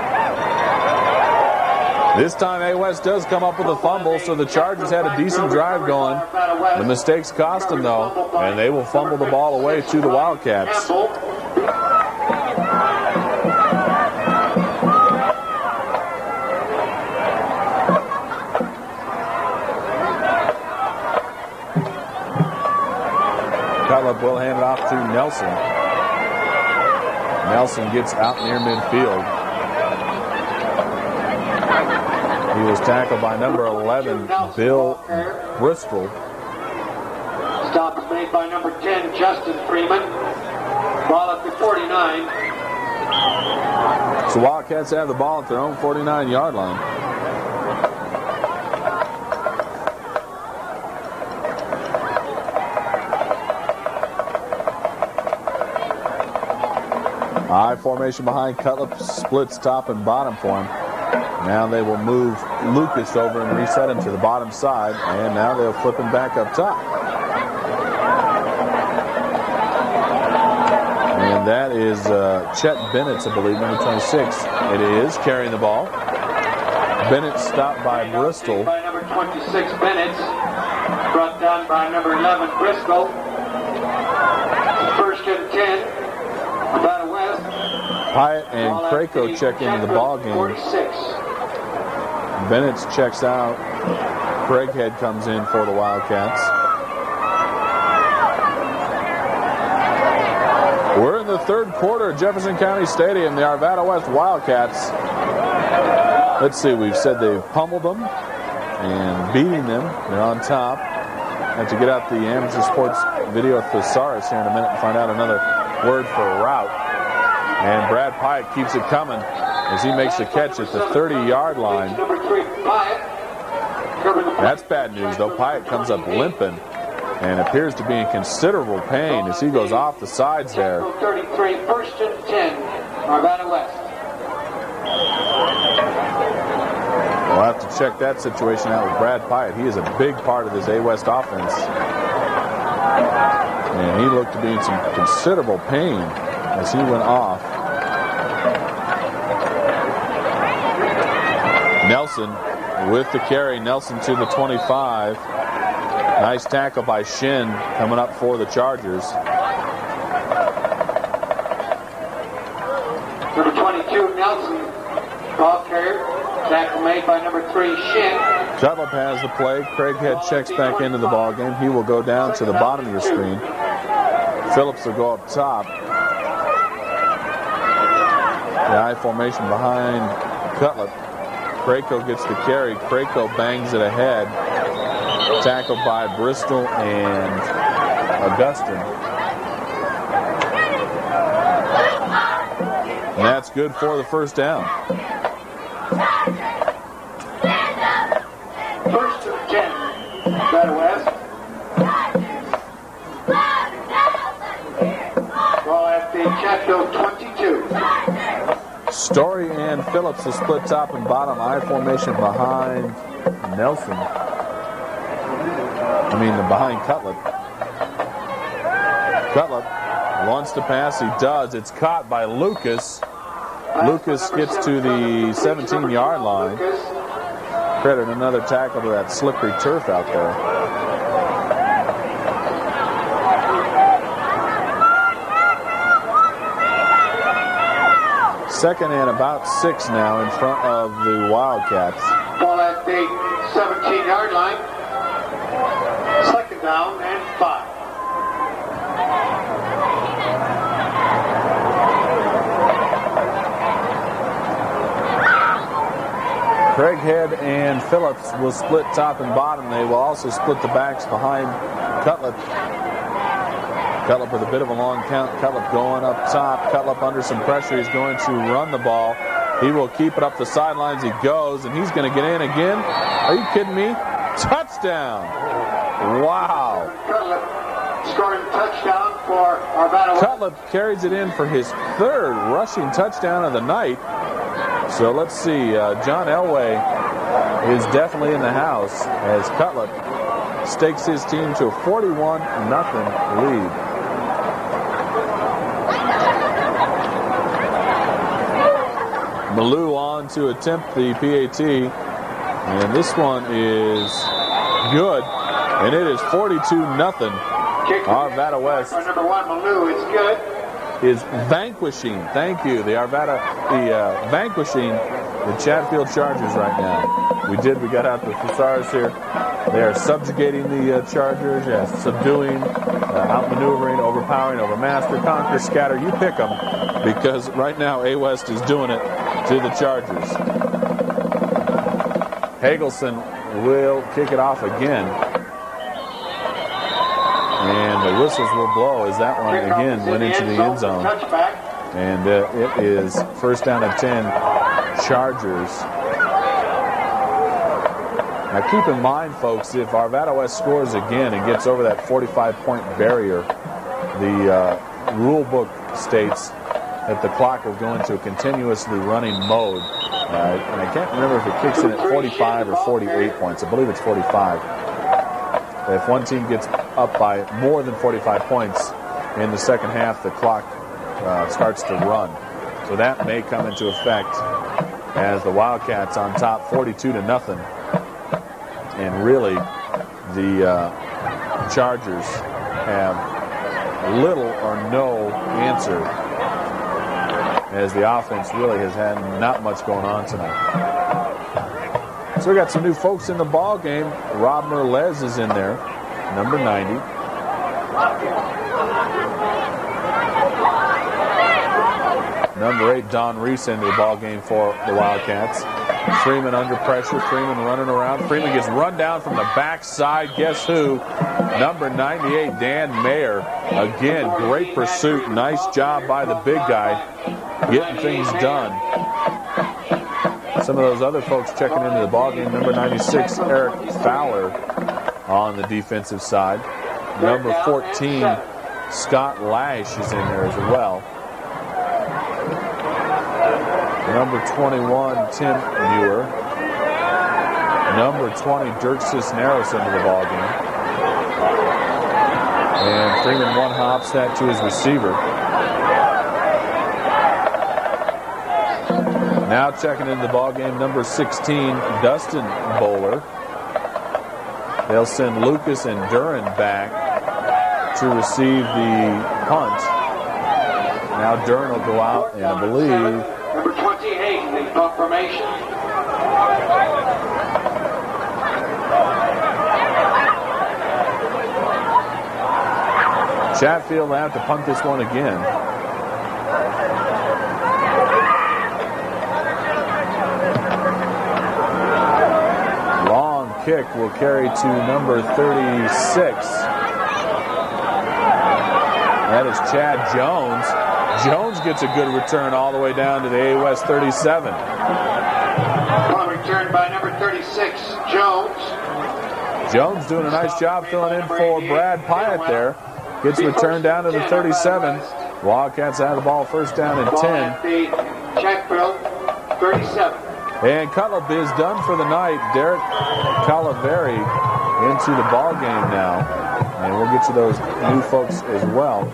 This time A. West does come up with a fumble, so the Chargers had a decent drive going. The mistakes cost them, though, and they will fumble the ball away to the Wildcats. Cutlip will hand it off to Nelson. Nelson gets out near midfield. He was tackled by number 11, Bill Bristol. Stop is made by number 10, Justin Freeman. Ball at the 49. So Wildcats have the ball at their own 49-yard line. High formation behind Cutlip, splits top and bottom for him. Now they will move Lucas over and reset him to the bottom side, and now they'll flip him back up top. And that is Chet Bennett, I believe, number 26. It is, carrying the ball. Bennett stopped by Bristol. By number 26, Bennett. Brought down by number 11, Bristol. First and 10. Arvada West. Hyatt and Krakow check into the ball game. 46. Bennett checks out. Craighead comes in for the Wildcats. We're in the third quarter at Jefferson County Stadium. The Arvada West Wildcats. Let's see, we've said they've pummeled them and beating them. They're on top. Have to get out the amateur sports video thesaurus here in a minute and find out another word for route. And Brad Pyatt keeps it coming as he makes the catch at the 30-yard line. That's bad news, though. Pyatt comes up limping and appears to be in considerable pain as he goes off the sides there. 33, first and 10, Arvada West. We'll have to check that situation out with Brad Pyatt. He is a big part of this A. West offense. And he looked to be in some considerable pain as he went off. Nelson with the carry. Nelson to the 25. Nice tackle by Shin coming up for the Chargers. Number 22, Nelson. Ball carrier. Tackle made by number 3, Shin. Cutlip has the play. Craighead checks back into the ball game. He will go down to the bottom of your screen. Phillips will go up top. The I formation behind Cutlip. Krakow gets the carry. Krakow bangs it ahead. Tackled by Bristol and Augustine. And that's good for the first down. First and 10, Nevada West. Ball at the Chatfield 22. Story and Phillips will split top and bottom I formation behind Nelson. Behind Cutlip. Cutlip wants to pass. He does. It's caught by Lucas. Lucas gets to the 17-yard line. Credit another tackle to that slippery turf out there. Second and about 6 now in front of the Wildcats. Ball at the 17-yard line. Second down and 5. Craighead and Phillips will split top and bottom. They will also split the backs behind Cutlip. Cutlip with a bit of a long count. Cutlip going up top. Cutlip under some pressure. He's going to run the ball. He will keep it up the sidelines. He goes, and he's going to get in again. Are you kidding me? Touchdown! Wow. Cutlip scoring touchdown for Arvada. Cutlip carries it in for his third rushing touchdown of the night. So let's see. John Elway is definitely in the house as Cutlip stakes his team to a 41-0 lead. Malou on to attempt the PAT, and this one is good, and it is 42-0. Arvada West number 1, Malou, is good. Is vanquishing, thank you, vanquishing the Chatfield Chargers right now. We got out the thesaurus here. They are subjugating the Chargers, subduing, outmaneuvering, overpowering, overmaster, conquer, scatter, you pick them, because right now A-West is doing it to the Chargers. Hagelson will kick it off again. And the whistles will blow as that one again went into the end zone. And it is first down and 10, Chargers. Now keep in mind, folks, if Arvada West scores again and gets over that 45-point barrier, the rule book states that the clock will go into a continuously running mode. And I can't remember if it kicks in at 45 or 48 points. I believe it's 45. If one team gets up by more than 45 points in the second half, the clock starts to run. So that may come into effect as the Wildcats on top 42-0. And really, the Chargers have little or no answer as the offense really has had not much going on tonight. So we got some new folks in the ball game. Rob Merlez is in there, number 90. Number 8, Don Reese into the ball game for the Wildcats. Freeman under pressure. Freeman running around. Freeman gets run down from the backside. Guess who? Number 98, Dan Mayer. Again, great pursuit. Nice job by the big guy getting things done. Some of those other folks checking into the ballgame. Number 96, Eric Fowler on the defensive side. Number 14, Scott Lash is in there as well. Number 21, Tim Muir. Number 20, Dirk Cisneros into the ballgame. And Freeman one hops that to his receiver. Now checking into the ballgame, number 16, Dustin Bowler. They'll send Lucas and Duran back to receive the punt. Now Duran will go out, and I believe number 28, the punt formation. Chatfield will have to punt this one again. Long kick will carry to number 36. That is Chad Jones. Jones gets a good return all the way down to the A West 37. Punt return by number 36, Jones. Jones doing a nice job filling in for Brad Pyatt there. Gets returned down to the 37. Wildcats have the ball first down and 10. Chatfield, 37. And Cutlip is done for the night. Derek Calaveri into the ball game now. And we'll get you those new folks as well.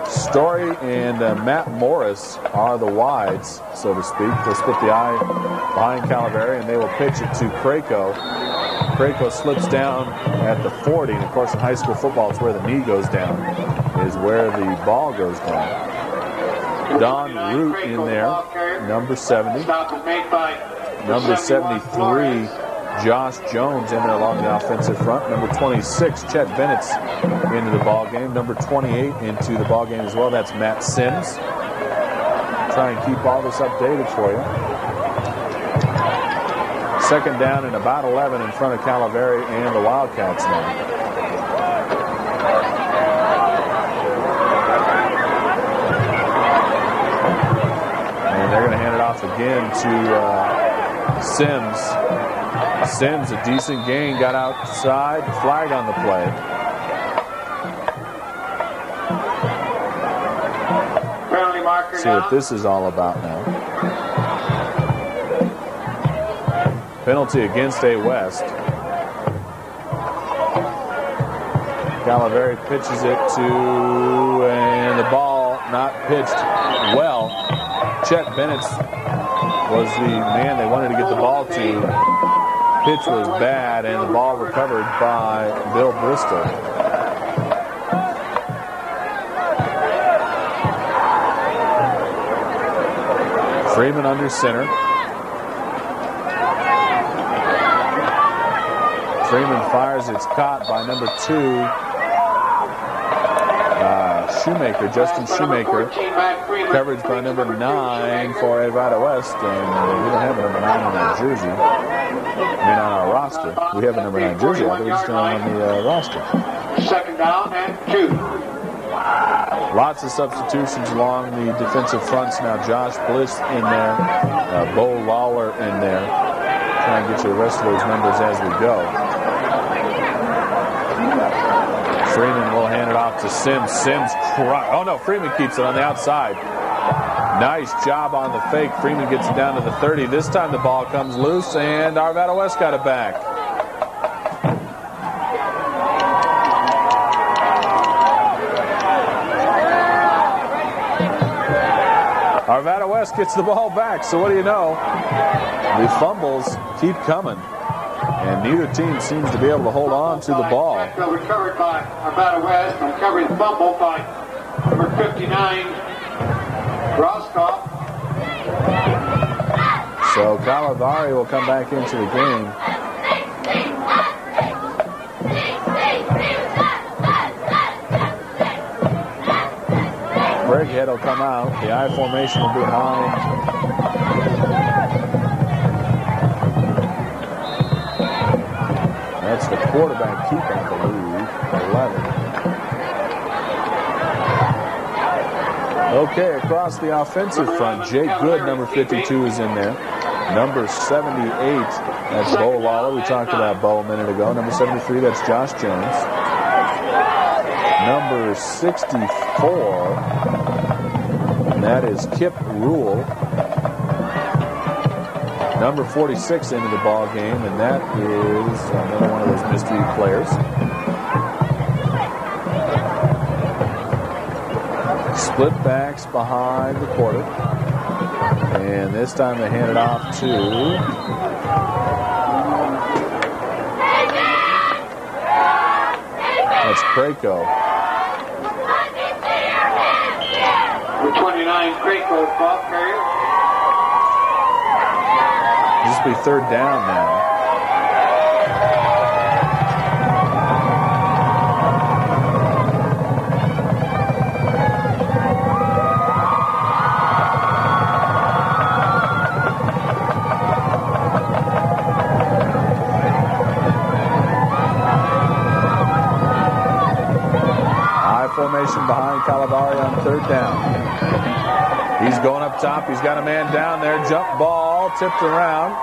Story and Matt Morris are the wides, so to speak. They'll split the eye behind Calaveri, and they will pitch it to Krako. Krako slips down at the 40, and of course in high school football it's where the knee goes down, is where the ball goes down. Don Root in there, number 70. Number 73, Josh Jones in there along the offensive front. Number 26, Chet Bennett's into the ball game. Number 28 into the ball game as well. That's Matt Sims. Try and keep all this updated for you. Second down and about 11 in front of Calaveri and the Wildcats now. And they're going to hand it off again to Sims. Sims, a decent gain, got outside, flag on the play. Penalty marker. See what this is all about now. Penalty against A West. Calaveri pitches it to, and the ball not pitched well. Chet Bennett was the man they wanted to get the ball to. Pitch was bad, and the ball recovered by Bill Bristol. Freeman under center. Freeman fires. It's caught by number 2, Shoemaker, Justin Shoemaker. Coverage by number 9 for Arvada West, and we don't have a number 9 on our jersey. I mean, on our roster. We have a number 9 jersey, I think it's on the roster. Second down and 2. Lots of substitutions along the defensive fronts now. Josh Bliss in there, Bo Lawler in there. Try and get you the rest of those numbers as we go. Freeman will hand it off to Sims. Sims, oh no, Freeman keeps it on the outside. Nice job on the fake. Freeman gets it down to the 30. This time the ball comes loose, and Arvada West got it back. Arvada West gets the ball back, so what do you know? The fumbles keep coming, and neither team seems to be able to hold on to the ball. Recovered by Arvada West, recovered fumble by number 59, Roscoff. So Calaveri will come back into the game. Brighead will come out. The I formation will be behind. That's the quarterback keep, I believe. 11. Okay, across the offensive front, Jake Good, number 52, is in there. Number 78, that's Bo Lawler. We talked about Bo a minute ago. Number 73, that's Josh Jones. Number 64, and that is Kip Rule. Number 46 into the ball game, and that is another one of those mystery players. Split backs behind the quarter. And this time they hand it off to that's Krako. Number 29, Krako, ball carrier. This will be third down now. formation behind Calavari on third down. He's going up top. He's got a man down there. Jump ball, tipped around.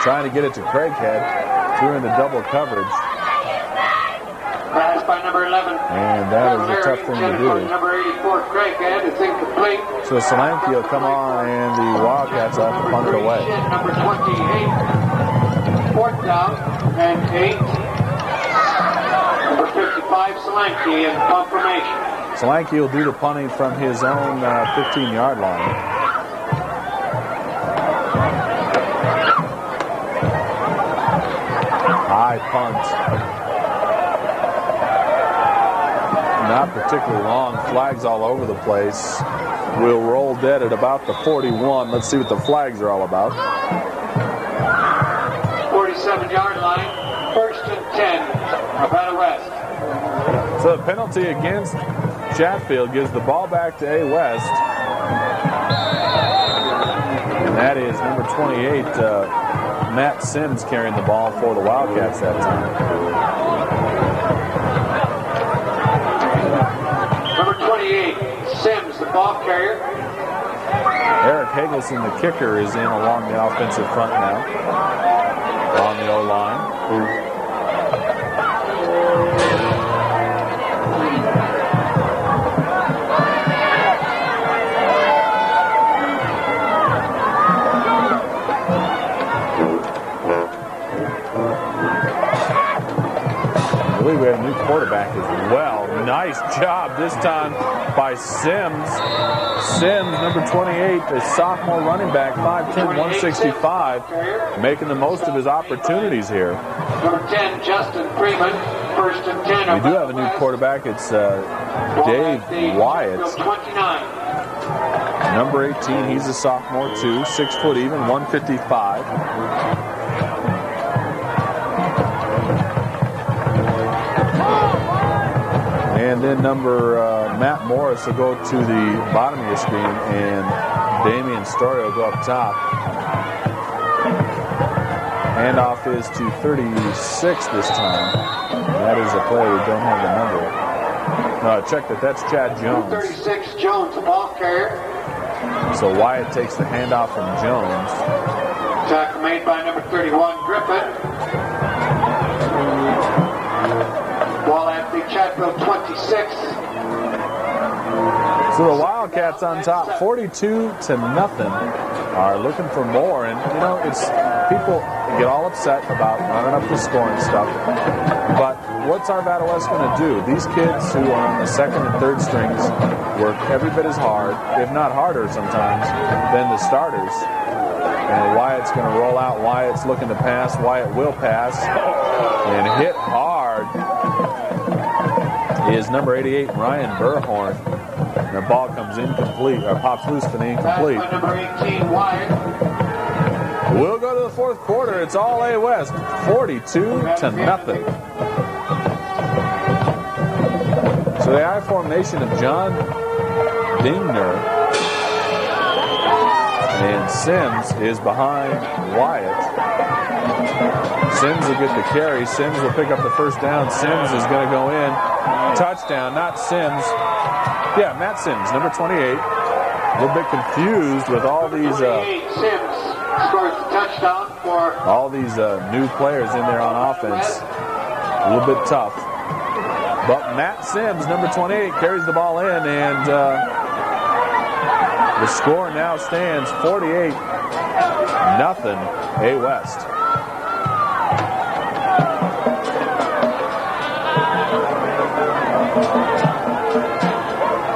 Trying to get it to Craighead. Threw into double coverage. Pass by number 11. And that is a tough thing to do. Number 84, Craighead, is incomplete. So Solanke will come on, and the Wildcats will have to punt it away. Number 28. Fourth down and 8. Number 55, Solanke in punt formation. Solanke will do the punting from his own 15-yard line. High punt. Not particularly long. Flags all over the place. We'll roll dead at about the 41. Let's see what the flags are all about. 47-yard line. First and 10. Urbana West. So the penalty against Chatfield gives the ball back to A West. And that is number 28, Matt Sims, carrying the ball for the Wildcats that time. Number 28, Sims, the ball carrier. Eric Hagelson, the kicker, is in along the offensive front now. On the O-line. I believe we have a new quarterback as well. Nice job this time by Sims. Sims, number 28, the sophomore running back, 5'10", 165, making the most of his opportunities here. Number 10, Justin Freeman, first and 10. We do have a new quarterback. It's Dave Wyatt. 29. Number 18, he's a sophomore too, 6 foot even, 155. And then number Matt Morris will go to the bottom of your screen, and Damian Story will go up top. Handoff is to 36 this time. That is a player we don't have the number. No, check that. That's Chad Jones. 36, Jones, the ball carrier. So Wyatt takes the handoff from Jones. Tackle made by number 31, Griffin. Ball at the Chatfield 26. So the Wildcats on top, 42-0, are looking for more. And, you know, it's people get all upset about running up the score and stuff. But what's Arvada West going to do? These kids who are on the second and third strings work every bit as hard, if not harder sometimes, than the starters. And Wyatt's going to roll out. Wyatt's looking to pass. Wyatt will pass and hit hard. Is number 88, Ryan Burhorn. And the ball comes incomplete, or pops loose for the incomplete. Number 18, Wyatt. We'll go to the fourth quarter. It's all A West, 42-0. So the I formation of John Dingner and Sims is behind Wyatt. Sims will get the carry. Sims will pick up the first down. Sims is going to go in. Touchdown, not Sims. Yeah, Matt Sims, number 28. A little bit confused with all these Sims scores the touchdown for all these new players in there on offense. A little bit tough. But Matt Sims, number 28, carries the ball in, and the score now stands 48-0 A West.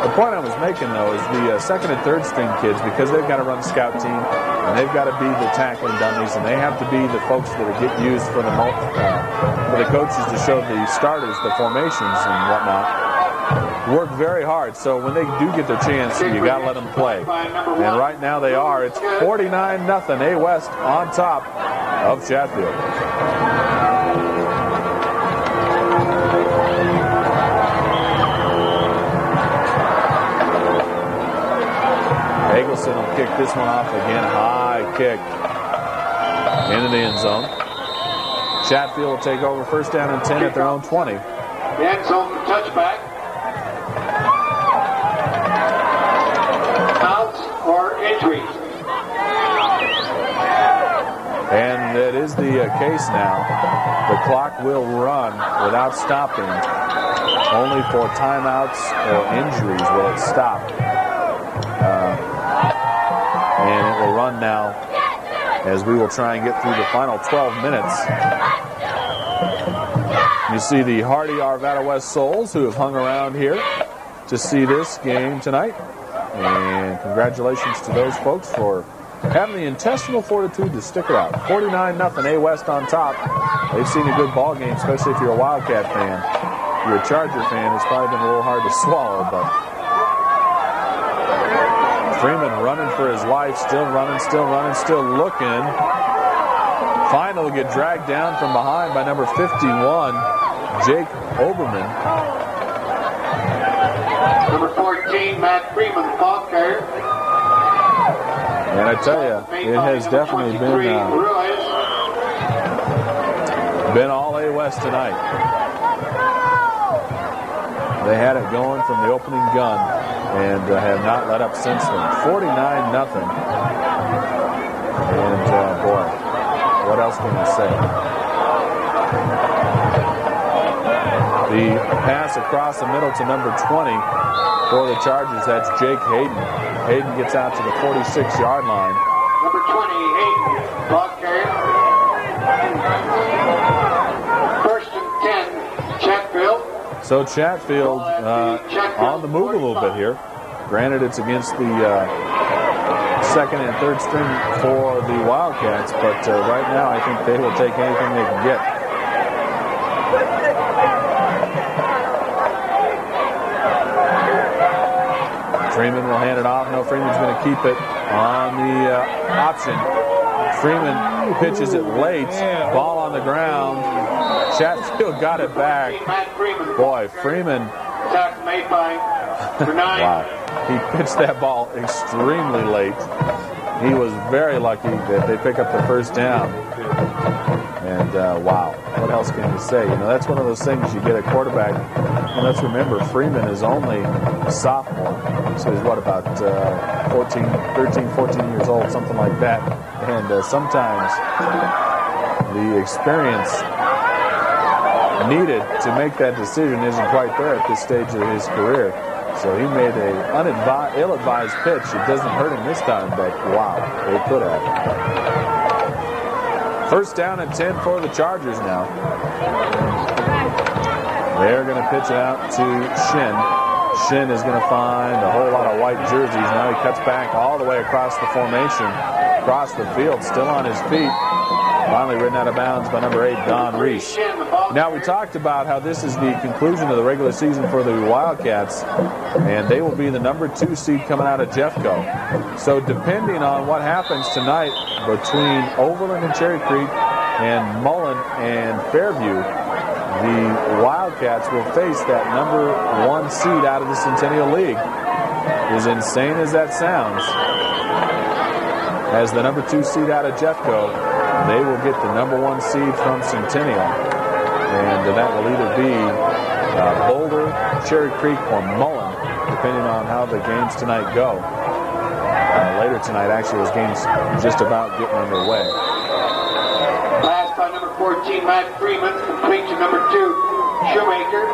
The point I was making, though, is the second and third string kids, because they've got to run the scout team, and they've got to be the tackling dummies, and they have to be the folks that are get used for the coaches to show the starters the formations and whatnot. Work very hard, so when they do get their chance, you got to let them play. And right now they are. It's 49-0 A West on top of Chatfield. Hagelson will kick this one off again. High kick into the end zone. Chatfield will take over first down and 10 at their own 20. the end zone for touchback. trees. And it is the case now. The clock will run without stopping. Only for timeouts or injuries will it stop. And it will run now as we will try and get through the final 12 minutes. You see the hardy Arvada West Souls who have hung around here to see this game tonight. And congratulations to those folks for having the intestinal fortitude to stick it out. 49-0, A West on top. They've seen a good ball game, especially if you're a Wildcat fan. If you're a Charger fan, it's probably been a little hard to swallow, but Freeman running for his life, still running, still looking. Finally get dragged down from behind by number 51, Jake Oberman. Number 14, Matt Freeman, the ball carrier. And I tell you, it has definitely been all A West tonight. They had it going from the opening gun and have not let up since then. 49-0. And boy, what else can you say? The pass across the middle to number 20 for the Chargers. That's Jake Hayden. Hayden gets out to the 46-yard line. Number 20, Hayden, ball carrier. First and 10, Chatfield. So Chatfield on the move a little bit here. Granted, it's against the second and third string for the Wildcats, but right now I think they will take anything they can get. Freeman will hand it off. No, Freeman's going to keep it on the option. Freeman pitches it late. Ball on the ground. Chatfield got it back. Boy, Freeman. Made by wow. He pitched that ball extremely late. He was very lucky that they pick up the first down. And wow, what else can you say? You know, that's one of those things you get a quarterback. And let's remember, Freeman is only a sophomore. So he's what, about 13, 14 years old, something like that. And sometimes the experience needed to make that decision isn't quite there at this stage of his career. So he made a ill-advised pitch. It doesn't hurt him this time, but wow, they could have. First down and 10 for the Chargers now. They're going to pitch it out to Shin. Shin is going to find a whole lot of white jerseys. Now he cuts back all the way across the formation, across the field, still on his feet. Finally ridden out of bounds by number 8, Don Reese. Now, we talked about how this is the conclusion of the regular season for the Wildcats, and they will be the number 2 seed coming out of Jeffco. So depending on what happens tonight between Overland and Cherry Creek and Mullen and Fairview, the Wildcats will face that number 1 seed out of the Centennial League. As insane as that sounds, as the number 2 seed out of Jeffco, they will get the number 1 seed from Centennial. And that will either be Boulder, Cherry Creek, or Mullen, depending on how the games tonight go. Later tonight, actually, those games just about getting underway. Pass by number 14, Matt Freeman, complete to number 2, Shoemaker.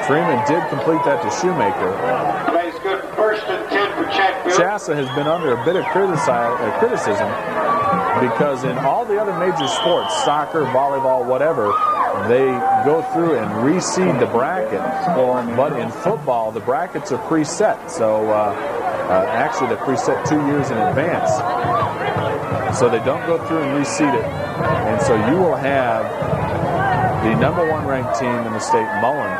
Freeman did complete that to Shoemaker. Plays good. First and 10 for Chatfield. Chassa has been under a bit of criticism because in all the other major sports, soccer, volleyball, whatever, they go through and reseed the bracket. But in football, the brackets are preset. So actually, they're preset 2 years in advance. So they don't go through and reseed it. And so you will have the number 1 ranked team in the state, Mullen,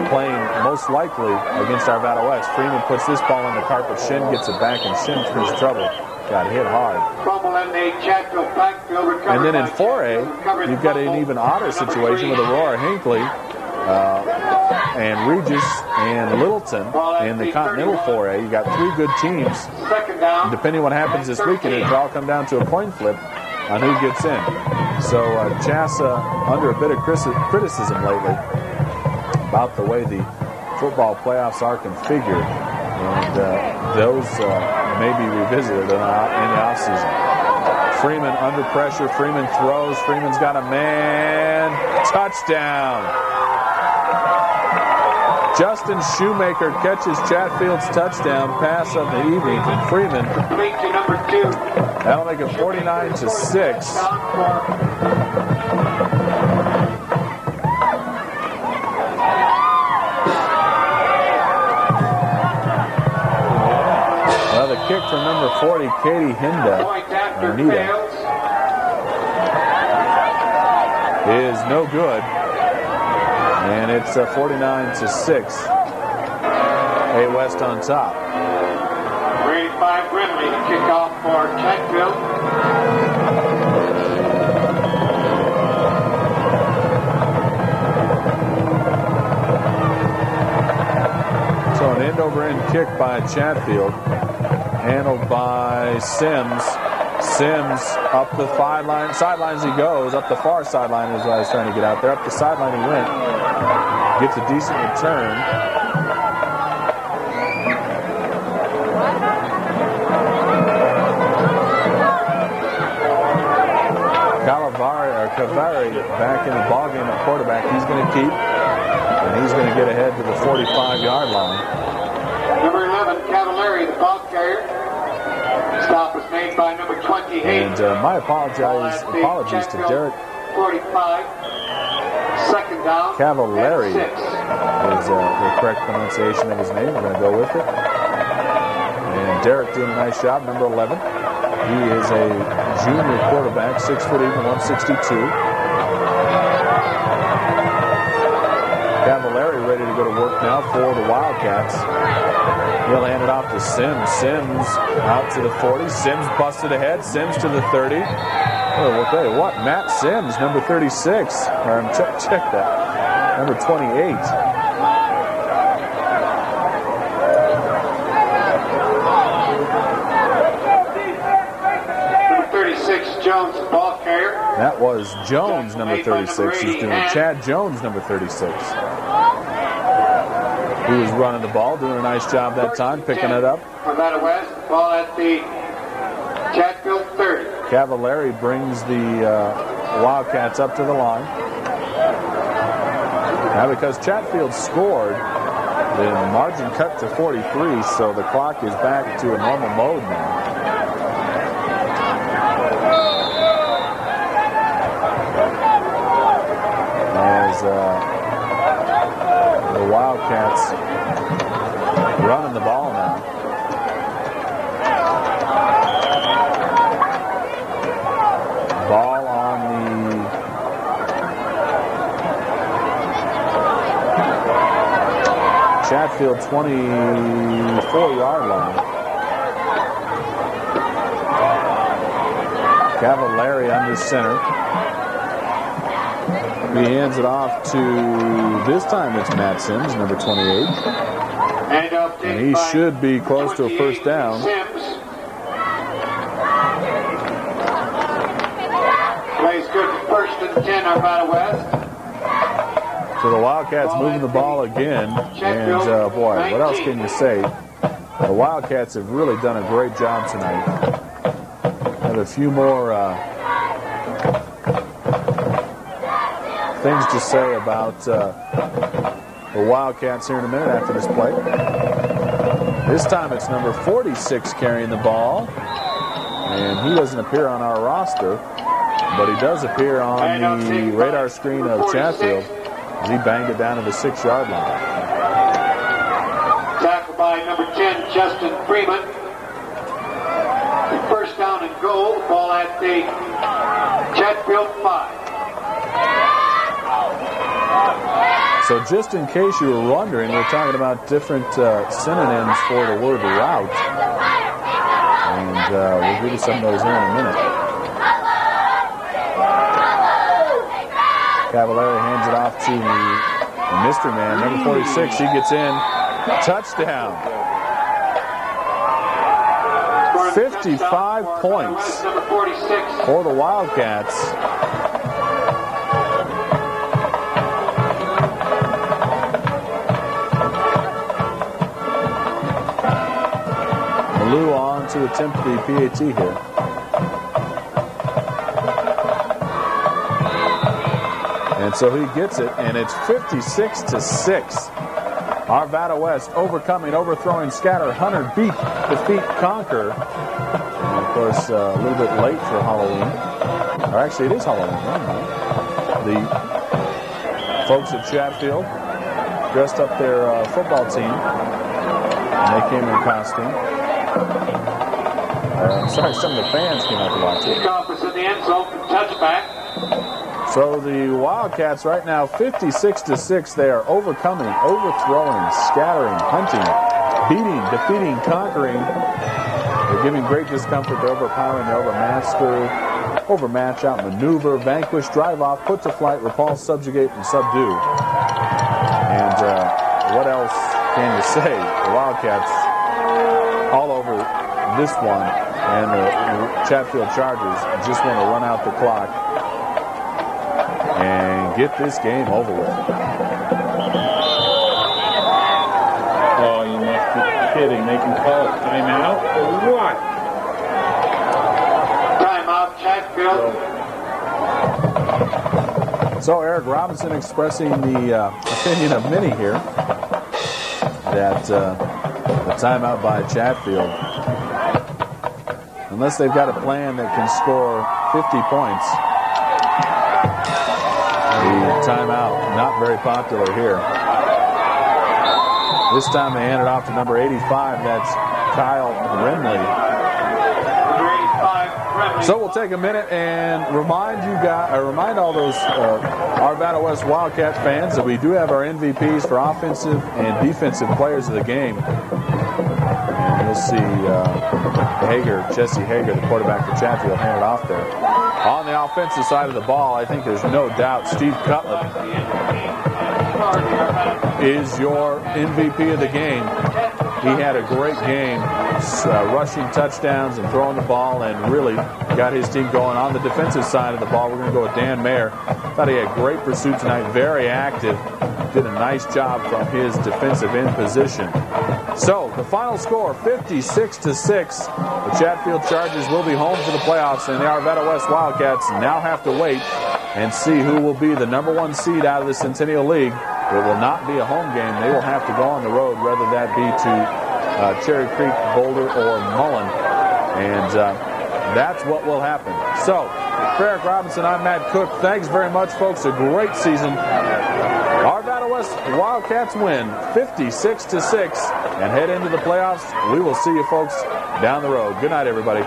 playing most likely against Arvada West. Freeman puts this ball on the carpet. Shin gets it back, and Shin through trouble. Got hit hard. And then in 4A, you've got an even odder situation with Aurora Hinckley and Regis and Littleton in the Continental 4A. You got 3 good teams. Depending on what happens this weekend, it'll all come down to a coin flip on who gets in. So Chassa under a bit of criticism lately about the way the football playoffs are configured. And those maybe revisited in the offseason. Freeman under pressure. Freeman throws. Freeman's got a man. Touchdown. Justin Shoemaker catches Chatfield's touchdown pass of the evening from Freeman. Complete to number 2. That'll make it 49-6. Well, the kick from number 40, Katie Hinda, is no good. And it's 49-6. A West on top. Grade 5 Brindley to kick off for Chatfield. So an end-over-end kick by Chatfield, handled by Sims. Sims up the sidelines he goes, up the far sideline is what I was trying to get out there. Up the sideline he went. Gets a decent return. Cavari back in the ballgame at quarterback. He's going to keep, and he's going to get ahead to the 45-yard line. Number 11, Cavallari, the ball carrier. Stop was made by number 28. And my apologies to Derek. 45. Second down. Cavallari is the correct pronunciation of his name. We're going to go with it. And Derek doing a nice job, number 11. He is a junior quarterback, 6 foot even, 162. Cavallari ready to go to work now for the Wildcats. He'll hand it off to Sims. Sims out to the 40. Sims busted ahead. Sims to the 30. Oh, we'll tell you what, Matt Sims, number 36. Check that. Number 28. Jones, ball carrier. That was Jones, number 36. He's doing Chad Jones, number 36. He was running the ball, doing a nice job that time, picking it up. Arvada West, ball at the Chatfield 30. Cavallari brings the Wildcats up to the line. Now, because Chatfield scored, the margin cut to 43, so the clock is back to a normal mode now. As the Wildcats running the ball now. Ball on the Chatfield 24-yard line. Cavallari under center. He hands it off to, this time it's Matt Sims, number 28. And he should be close to a first down. Plays good first and 10, Arvada West. So the Wildcats moving the ball again. And boy, what else can you say? The Wildcats have really done a great job tonight. Have a few more things to say about the Wildcats here in a minute after this play. This time it's number 46 carrying the ball. And he doesn't appear on our roster, but he does appear on the radar screen of Chatfield as he banged it down to the 6-yard line. Tackled by number 10, Justin Freeman. First down and goal. Ball at the Chatfield 5. So just in case you were wondering, we're talking about different synonyms for the word route. And we'll give you some of those here in a minute. Cavallari hands it off to the mystery man, number 46. He gets in. Touchdown. 55 points for the Wildcats. Lou on to attempt the PAT here. And so he gets it, and it's 56-6. Arvada West overthrowing Scatter. Hunter defeat Conquer. And of course, a little bit late for Halloween. Or actually, it is Halloween. The folks at Chatfield dressed up their football team. And they came in costume. Sorry, some of the fans came out to watch it. Kickoff is in the end zone, touchback. So the Wildcats right now, 56-6. They are overthrowing, scattering, hunting, defeating, conquering. They're giving great discomfort. They're overpowering, they overmatch, outmaneuver, vanquish, drive off, put to flight, repulse, subjugate, and subdue. And what else can you say? The Wildcats all over this one, and the Chatfield Chargers just want to run out the clock and get this game over with. Oh, you must be kidding. They can call a timeout or what? Timeout, Chatfield. So Eric Robinson expressing the opinion of many here that the timeout by Chatfield, unless they've got a plan that can score 50 points, the timeout, not very popular here. This time they hand it off to number 85. That's Kyle Renley. So we'll take a minute and remind all those Arvada West Wildcat fans that we do have our MVPs for offensive and defensive players of the game. And you'll see Jesse Hager, the quarterback for Chatfield, hand it off there. On the offensive side of the ball, I think there's no doubt Steve Cutler is your MVP of the game. He had a great game, rushing touchdowns and throwing the ball, and really got his team going. On the defensive side of the ball, we're going to go with Dan Mayer. Thought he had great pursuit tonight, very active. Did a nice job from his defensive end position. So the final score, 56-6. The Chatfield Chargers will be home for the playoffs, and the Arvada West Wildcats now have to wait and see who will be the number one seed out of the Centennial League. It will not be a home game. They will have to go on the road, whether that be to Cherry Creek, Boulder, or Mullen. And that's what will happen. So, for Eric Robinson, I'm Matt Cook. Thanks very much, folks. A great season. Arvada West Wildcats win 56-6 and head into the playoffs. We will see you folks down the road. Good night, everybody.